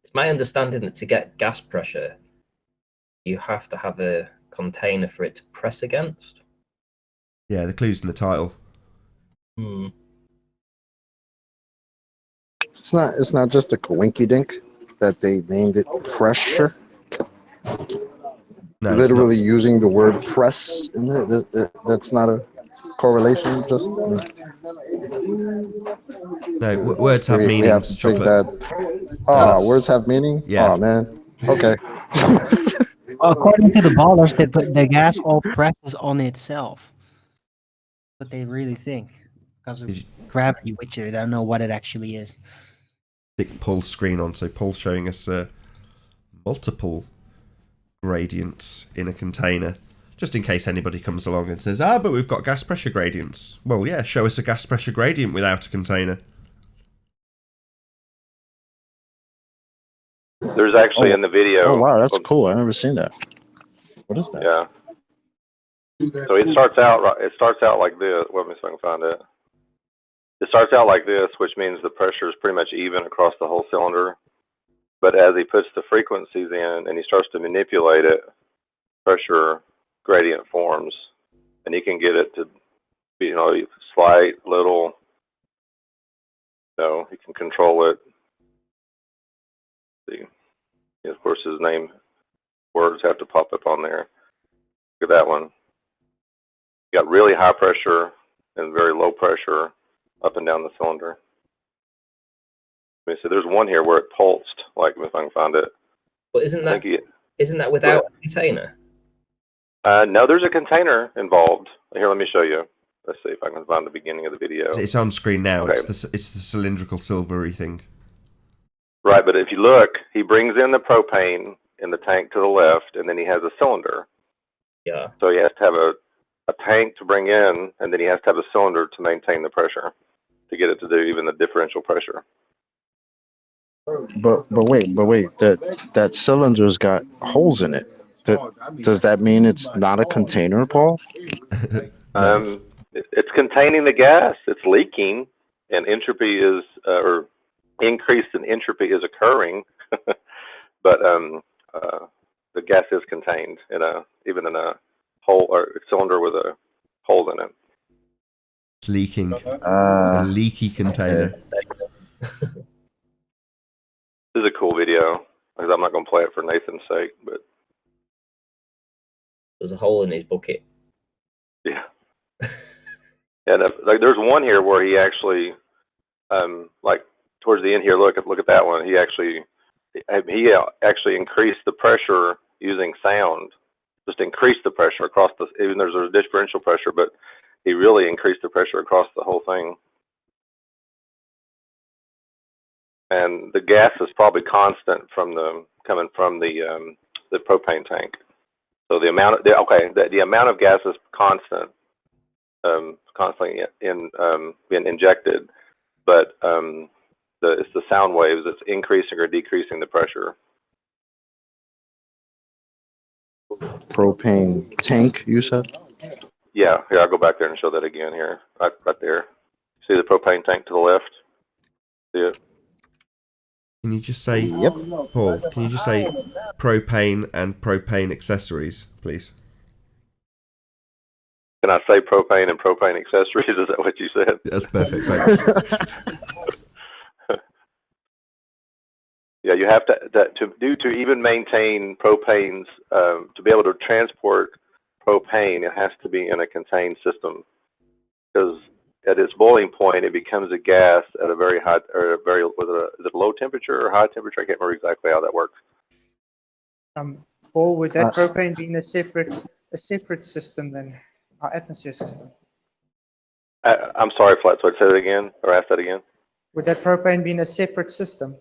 it's my understanding that to get gas pressure, you have to have a container for it to press against. Yeah, the clue's in the title. Hmm. It's not just a coinky dink that they named it pressure. No, it's Literally using the word press in it. That's not a correlation. Just No, words have we have meanings, to take Chopper. that. That's- Words have meaning. Yeah. Oh man. Okay. According to the ballers, they put the gas all presses on itself. What they really think because of gravity, which I don't know what it actually is. Stick Paul's screen on, so Paul's showing us multiple gradients in a container, just in case anybody comes along and says, but we've got gas pressure gradients. Well, yeah, show us a gas pressure gradient without a container. There's actually in the video. Oh wow, that's cool. I've never seen that. What is that? Yeah. So it starts out right. It starts out like this. Let me see if I can find it. It starts out like this, which means the pressure is pretty much even across the whole cylinder. But as he puts the frequencies in and he starts to manipulate it, pressure gradient forms, and he can get it to be, slight, little. He can control it. See, of course, his name words have to pop up on there. Look at that one. You got really high pressure and very low pressure up and down the cylinder. So there's one here where it pulsed, like if I can find it. But isn't that without a container? No, there's a container involved. Here, let me show you. Let's see if I can find the beginning of the video. It's on screen now. Okay. It's the cylindrical silvery thing. Right, but if you look, he brings in the propane in the tank to the left, and then he has a cylinder. Yeah. So he has to have a tank to bring in, and then he has to have a cylinder to maintain the pressure, to get it to do even the differential pressure. But wait. That cylinder's got holes in it. Does that mean it's not a container, Paul? It's containing the gas. It's leaking, and entropy is, or increase in entropy is occurring. But the gas is contained in even in a hole or cylinder with a hole in it. It's leaking. It's a leaky container. This is a cool video. Because I'm not going to play it for Nathan's sake, but there's a hole in his bucket. Yeah. And like there's one here where he actually, like towards the end here, look at that one. He actually increased the pressure using sound. Just increased the pressure across the, even there's a differential pressure, but he really increased the pressure across the whole thing. And the gas is probably constant coming from the propane tank. So the amount of the amount of gas is constant, constantly being injected, but it's the sound waves that's increasing or decreasing the pressure. Propane tank, you said? Yeah, here I'll go back there and show that again here, right there. See the propane tank to the left? See it? Can you just say, Paul, can you just say propane and propane accessories, please? Can I say propane and propane accessories? Is that what you said? That's perfect, thanks. Yeah, you have to even maintain propanes, to be able to transport propane, it has to be in a contained system. Because at its boiling point, it becomes a gas at a very high, or is it low temperature or high temperature? I can't remember exactly how that works. Or would that propane be in a separate system than our atmosphere system? I'm sorry, Flatfoot, say that again, or ask that again. Would that propane be in a separate system?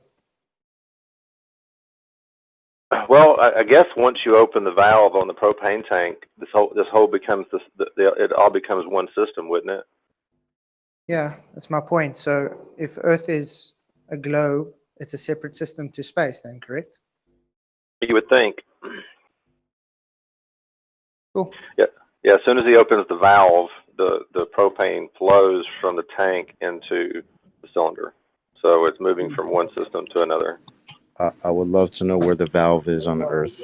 Well, I guess once you open the valve on the propane tank, this whole becomes it all becomes one system, wouldn't it? Yeah, that's my point. So if Earth is a globe, it's a separate system to space then, correct? You would think. Cool. Yeah. As soon as he opens the valve, the propane flows from the tank into the cylinder. So it's moving from one system to another. I would love to know where the valve is on Earth.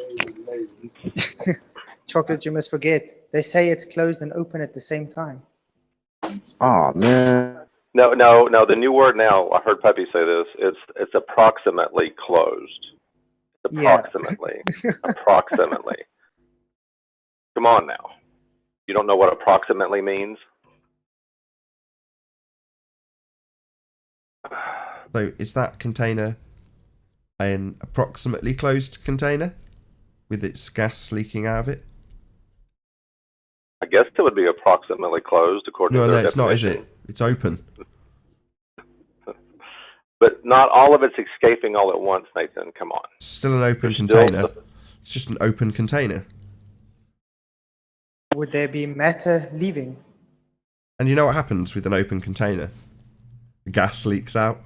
Chocolate, you must forget. They say it's closed and open at the same time. Oh man. No. The new word now. I heard Pepe say this. It's approximately closed. Approximately. Yeah. Approximately. Come on now. You don't know what approximately means? So is that container an approximately closed container with its gas leaking out of it? I guess it would be approximately closed according to their it's not, is definition. it? It's open. But not all of it's escaping all at once, Nathan. Come on. It's still an open container. It's just an open container. Would there be matter leaving? And you know what happens with an open container? The gas leaks out.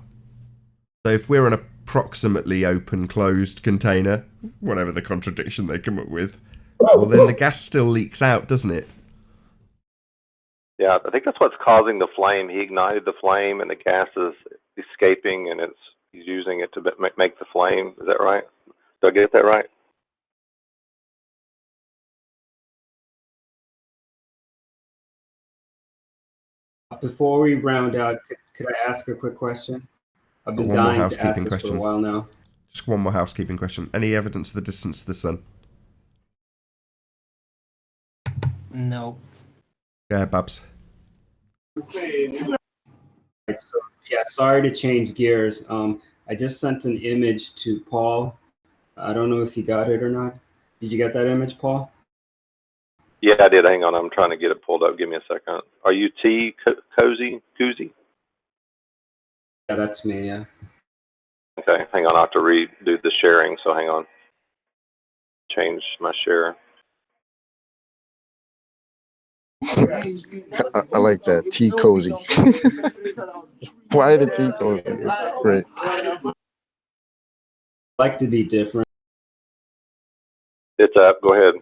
So if we're an approximately open closed container, whatever the contradiction they come up with, well then the gas still leaks out, doesn't it? Yeah, I think that's what's causing the flame. He ignited the flame and the gas is escaping and he's using it to make the flame. Is that right? Did I get that right? Before we round out, could I ask a quick question? I've been dying to ask this for a while now. Just one more housekeeping question. Any evidence of the distance to the sun? No. Go ahead, Babs. Right, so, yeah, sorry to change gears. I just sent an image to Paul. I don't know if you got it or not. Did you get that image, Paul? Yeah, I did. Hang on. I'm trying to get it pulled up. Give me a second. Are you T Cozy? Yeah, that's me, yeah. Okay, hang on. I have to redo the sharing, so hang on. Change my share. I like that. Tea cozy. Why the tea cozy? It's great. like to be different. It's up. Go ahead.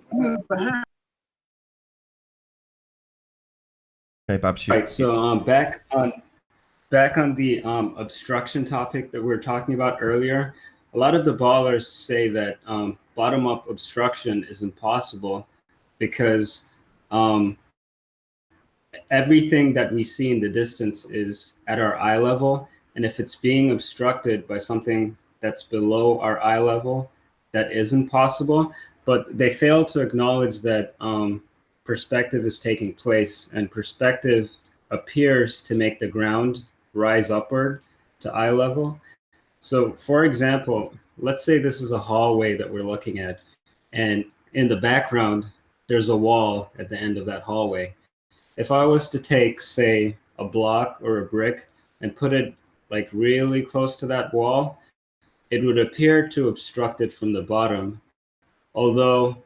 Okay, Babs. Right. So back on the obstruction topic that we were talking about earlier, a lot of the ballers say that bottom-up obstruction is impossible because everything that we see in the distance is at our eye level, and if it's being obstructed by something that's below our eye level, that isn't possible. But they fail to acknowledge that perspective is taking place, and perspective appears to make the ground rise upward to eye level. So for example, let's say this is a hallway that we're looking at, and in the background, there's a wall at the end of that hallway. If I was to take, say, a block or a brick and put it like really close to that wall, it would appear to obstruct it from the bottom. Although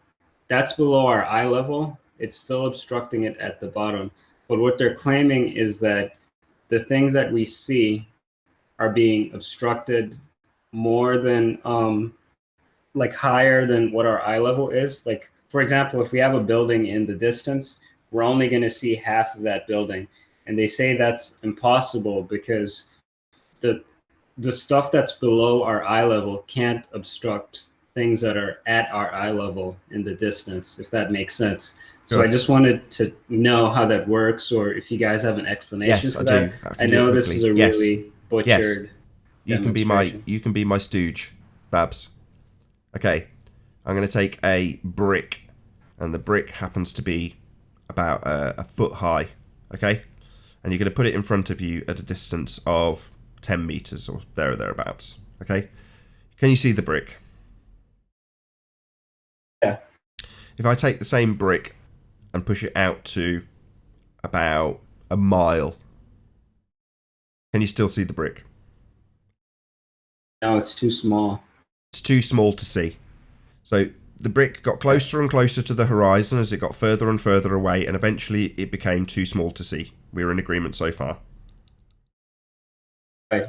that's below our eye level, it's still obstructing it at the bottom. But what they're claiming is that the things that we see are being obstructed more than, like higher than what our eye level is. Like, for example, if we have a building in the distance, we're only going to see half of that building. And they say that's impossible because the stuff that's below our eye level can't obstruct things that are at our eye level in the distance, if that makes sense. So I just wanted to know how that works, or if you guys have an explanation for that. I know this is a really butchered You can be my stooge, Babs. Okay, I'm going to take a brick, and the brick happens to be about a foot high, okay? And you're going to put it in front of you at a distance of 10 meters or there or thereabouts, okay? Can you see the brick? Yeah. If I take the same brick and push it out to about a mile, can you still see the brick? No, it's too small. It's too small to see. So the brick got closer and closer to the horizon as it got further and further away, and eventually it became too small to see. We're in agreement so far. Right.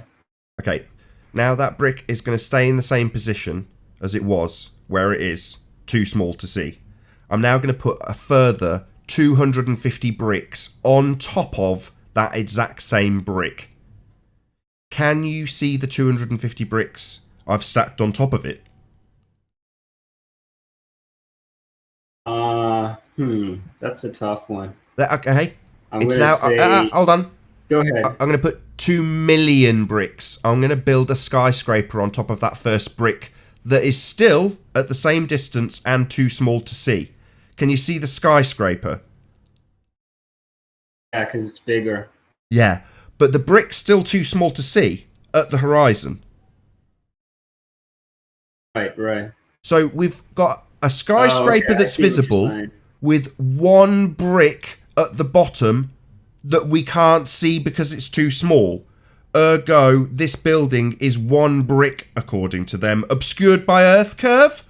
Okay. Now that brick is going to stay in the same position as it was, where it is, too small to see. I'm now going to put a further 250 bricks on top of that exact same brick. Can you see the 250 bricks I've stacked on top of it? That's a tough one. Okay. It's now. Hold on. Go ahead. I'm going to put 2 million bricks. I'm going to build a skyscraper on top of that first brick that is still at the same distance and too small to see. Can you see the skyscraper? Yeah, because it's bigger. Yeah, but the brick's still too small to see at the horizon. Right. So we've got a skyscraper that's visible with one brick at the bottom that we can't see because it's too small. Ergo, this building is one brick, according to them, obscured by Earth curve?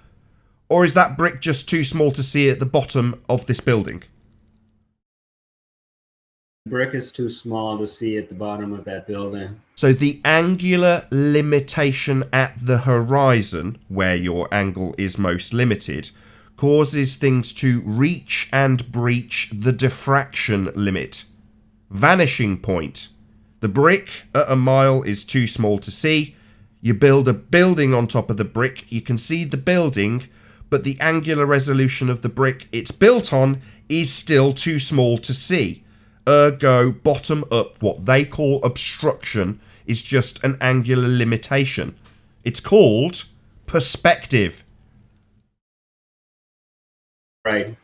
Or is that brick just too small to see at the bottom of this building? The brick is too small to see at the bottom of that building. So the angular limitation at the horizon, where your angle is most limited, causes things to reach and breach the diffraction limit. Vanishing point. The brick at a mile is too small to see. You build a building on top of the brick. You can see the building, but the angular resolution of the brick it's built on is still too small to see. Ergo, bottom up, what they call obstruction, is just an angular limitation. It's called perspective. Right.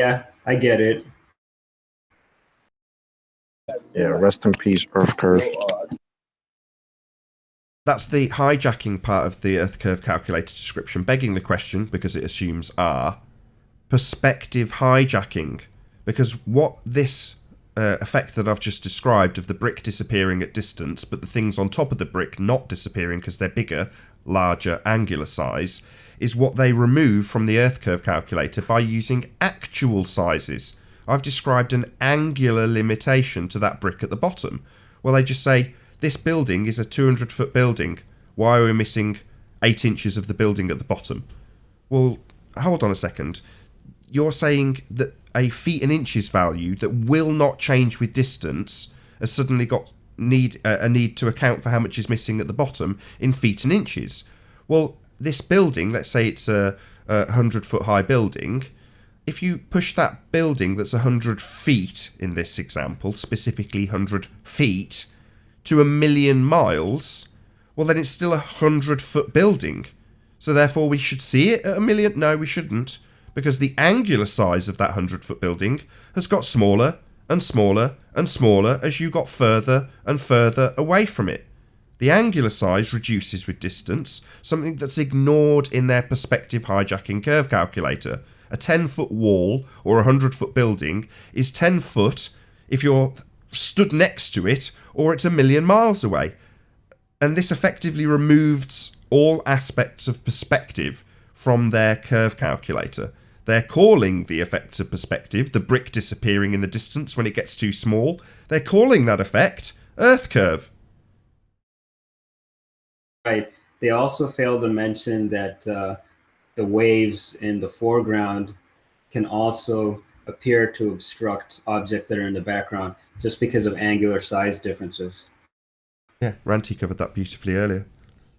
Yeah, I get it. Yeah, rest in peace, Earth curve. That's the hijacking part of the Earth curve calculator description, begging the question, because it assumes perspective hijacking. Because what this effect that I've just described of the brick disappearing at distance, but the things on top of the brick not disappearing because they're bigger, larger angular size, is what they remove from the Earth curve calculator by using actual sizes. I've described an angular limitation to that brick at the bottom. Well, they just say, this building is a 200-foot building. Why are we missing 8 inches of the building at the bottom? Well, hold on a second. You're saying that a feet and inches value that will not change with distance has suddenly got a need to account for how much is missing at the bottom in feet and inches. Well, this building, let's say it's a 100-foot high building, if you push that building that's 100 feet in this example, specifically 100 feet, to 1,000,000 miles, well, then it's still a 100-foot building. So therefore we should see it at 1,000,000? No, we shouldn't, because the angular size of that 100-foot building has got smaller and smaller and smaller as you got further and further away from it. The angular size reduces with distance, something that's ignored in their perspective hijacking curve calculator. A 10-foot wall or a 100-foot building is 10 foot if you're stood next to it, or it's 1,000,000 miles away. And this effectively removes all aspects of perspective from their curve calculator. They're calling the effects of perspective, the brick disappearing in the distance when it gets too small, they're calling that effect Earth curve. Right. They also failed to mention that the waves in the foreground can also appear to obstruct objects that are in the background just because of angular size differences. Yeah, Ranty covered that beautifully earlier.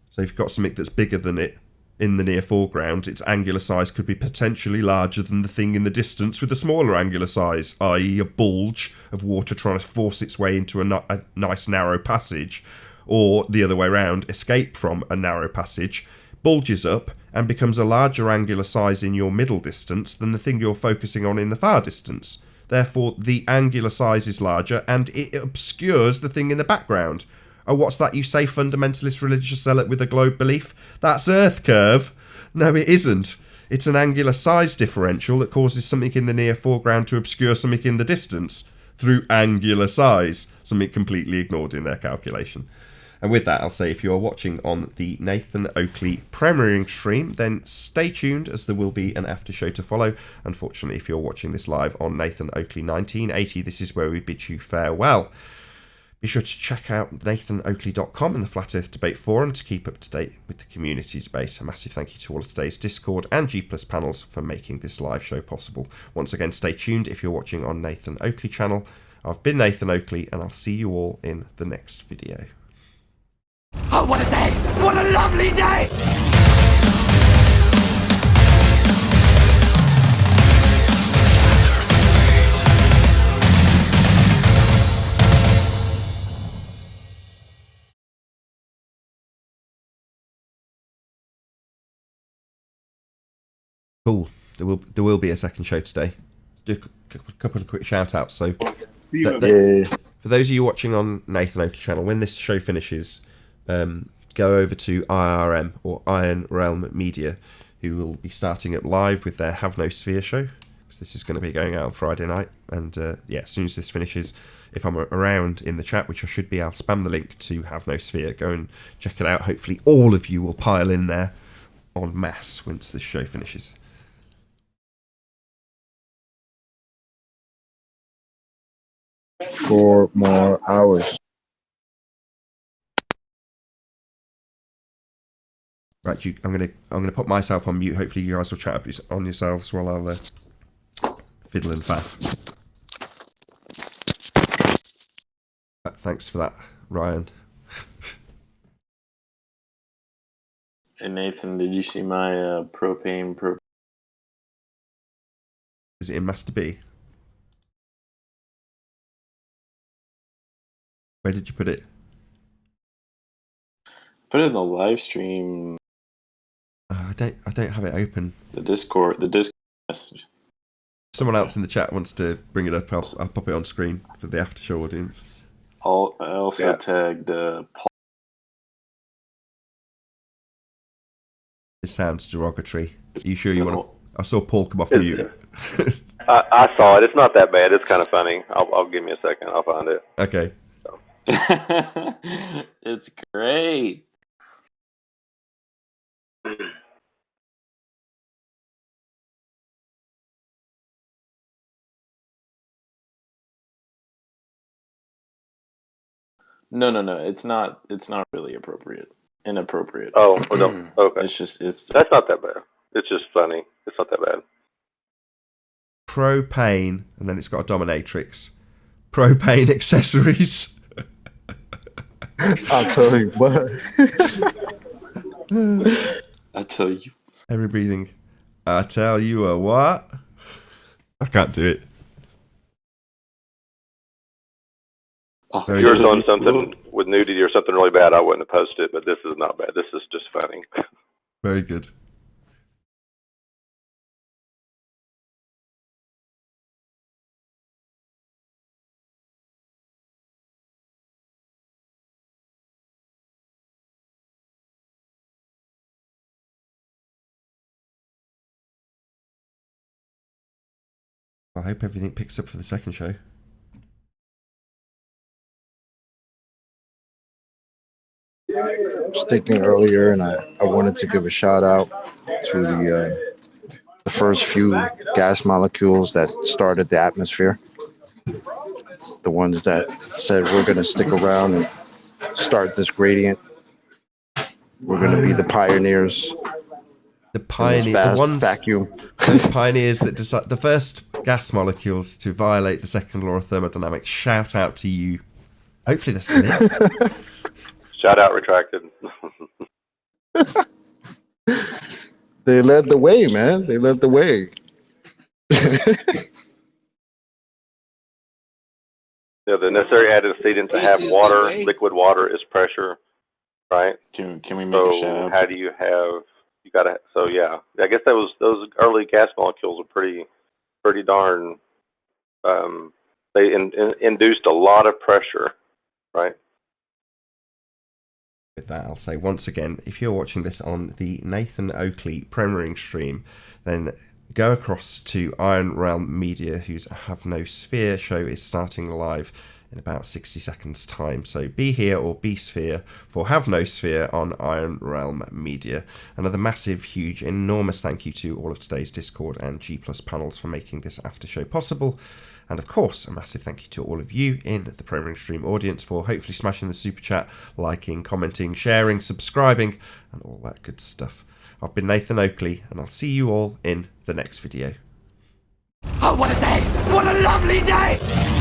So if you've got something that's bigger than it in the near foreground, its angular size could be potentially larger than the thing in the distance with a smaller angular size, i.e. a bulge of water trying to force its way into a nice narrow passage, or the other way around, escape from a narrow passage, bulges up and becomes a larger angular size in your middle distance than the thing you're focusing on in the far distance. Therefore, the angular size is larger and it obscures the thing in the background. Oh, what's that you say, fundamentalist religious zealot with a globe belief? That's Earth curve. No, it isn't. It's an angular size differential that causes something in the near foreground to obscure something in the distance through angular size, something completely ignored in their calculation. And with that, I'll say if you are watching on the Nathan Oakley premiering stream, then stay tuned as there will be an after show to follow. Unfortunately, if you're watching this live on Nathan Oakley 1980, this is where we bid you farewell. Be sure to check out nathanoakley.com and the Flat Earth Debate Forum to keep up to date with the community debate. A massive thank you to all of today's Discord and G Plus panels for making this live show possible. Once again, stay tuned if you're watching on Nathan Oakley channel. I've been Nathan Oakley, and I'll see you all in the next video. Oh, what a day! What a lovely day! Cool. There will be a second show today. Do a couple of quick shout outs. So, for those of you watching on Nathan Oakley channel, when this show finishes, go over to IRM or Iron Realm Media, who will be starting up live with their Have No Sphere show. So this is going to be going out on Friday night, and as soon as this finishes, if I'm around in the chat, which I should be, I'll spam the link to Have No Sphere. Go and check it out. Hopefully all of you will pile in there en masse once this show finishes. 4 more hours. Right, I'm gonna put myself on mute. Hopefully you guys will chat up on yourselves while I'll fiddle and faff. Thanks for that, Ryan. Hey Nathan, did you see my propane? Is it in Master B? Where did you put it? Put it in the live stream. I don't have it open. The Discord message. Someone else in the chat wants to bring it up. I'll pop it on screen for the after show audience. I also tagged Paul. It sounds derogatory. Are you sure you want to? I saw Paul come off mute. I saw it. It's not that bad. It's kind of funny. I'll give me a second. I'll find it. Okay. It's great. No. It's not. It's not really appropriate. Inappropriate. Oh, well, no. Okay. It's. That's not that bad. It's just funny. It's not that bad. Propane, and then it's got a dominatrix. Propane accessories. I'll tell you what. I tell you. Every breathing. I tell you a what? I can't do it. If you were doing something with nudity or something really bad, I wouldn't have posted it, but this is not bad. This is just funny. Very good. I hope everything picks up for the second show. I was thinking earlier, and I wanted to give a shout out to the first few gas molecules that started the atmosphere. The ones that said we're going to stick around and start this gradient. We're going to be the pioneers. The pioneer, the ones, vacuum. Those pioneers that decide the first gas molecules to violate the second law of thermodynamics. Shout out to you. Hopefully they're still in. Shout out retracted. They led the way, man. They led the way. Yeah, the necessary antecedent to have water, liquid water, is pressure, right? Can we make a shout out? How do you have? You gotta. So yeah, I guess those early gas molecules are pretty darn. They induced a lot of pressure, right? With that, I'll say once again, if you're watching this on the Nathan Oakley premiering stream, then go across to Iron Realm Media, whose Have No Sphere show is starting live in about 60 seconds time. So be here or be sphere for Have No Sphere on Iron Realm Media. Another massive, huge, enormous thank you to all of today's Discord and G+ panels for making this after show possible. And of course, a massive thank you to all of you in the premiering stream audience for hopefully smashing the super chat, liking, commenting, sharing, subscribing, and all that good stuff. I've been Nathan Oakley, and I'll see you all in the next video. Oh, what a day! What a lovely day!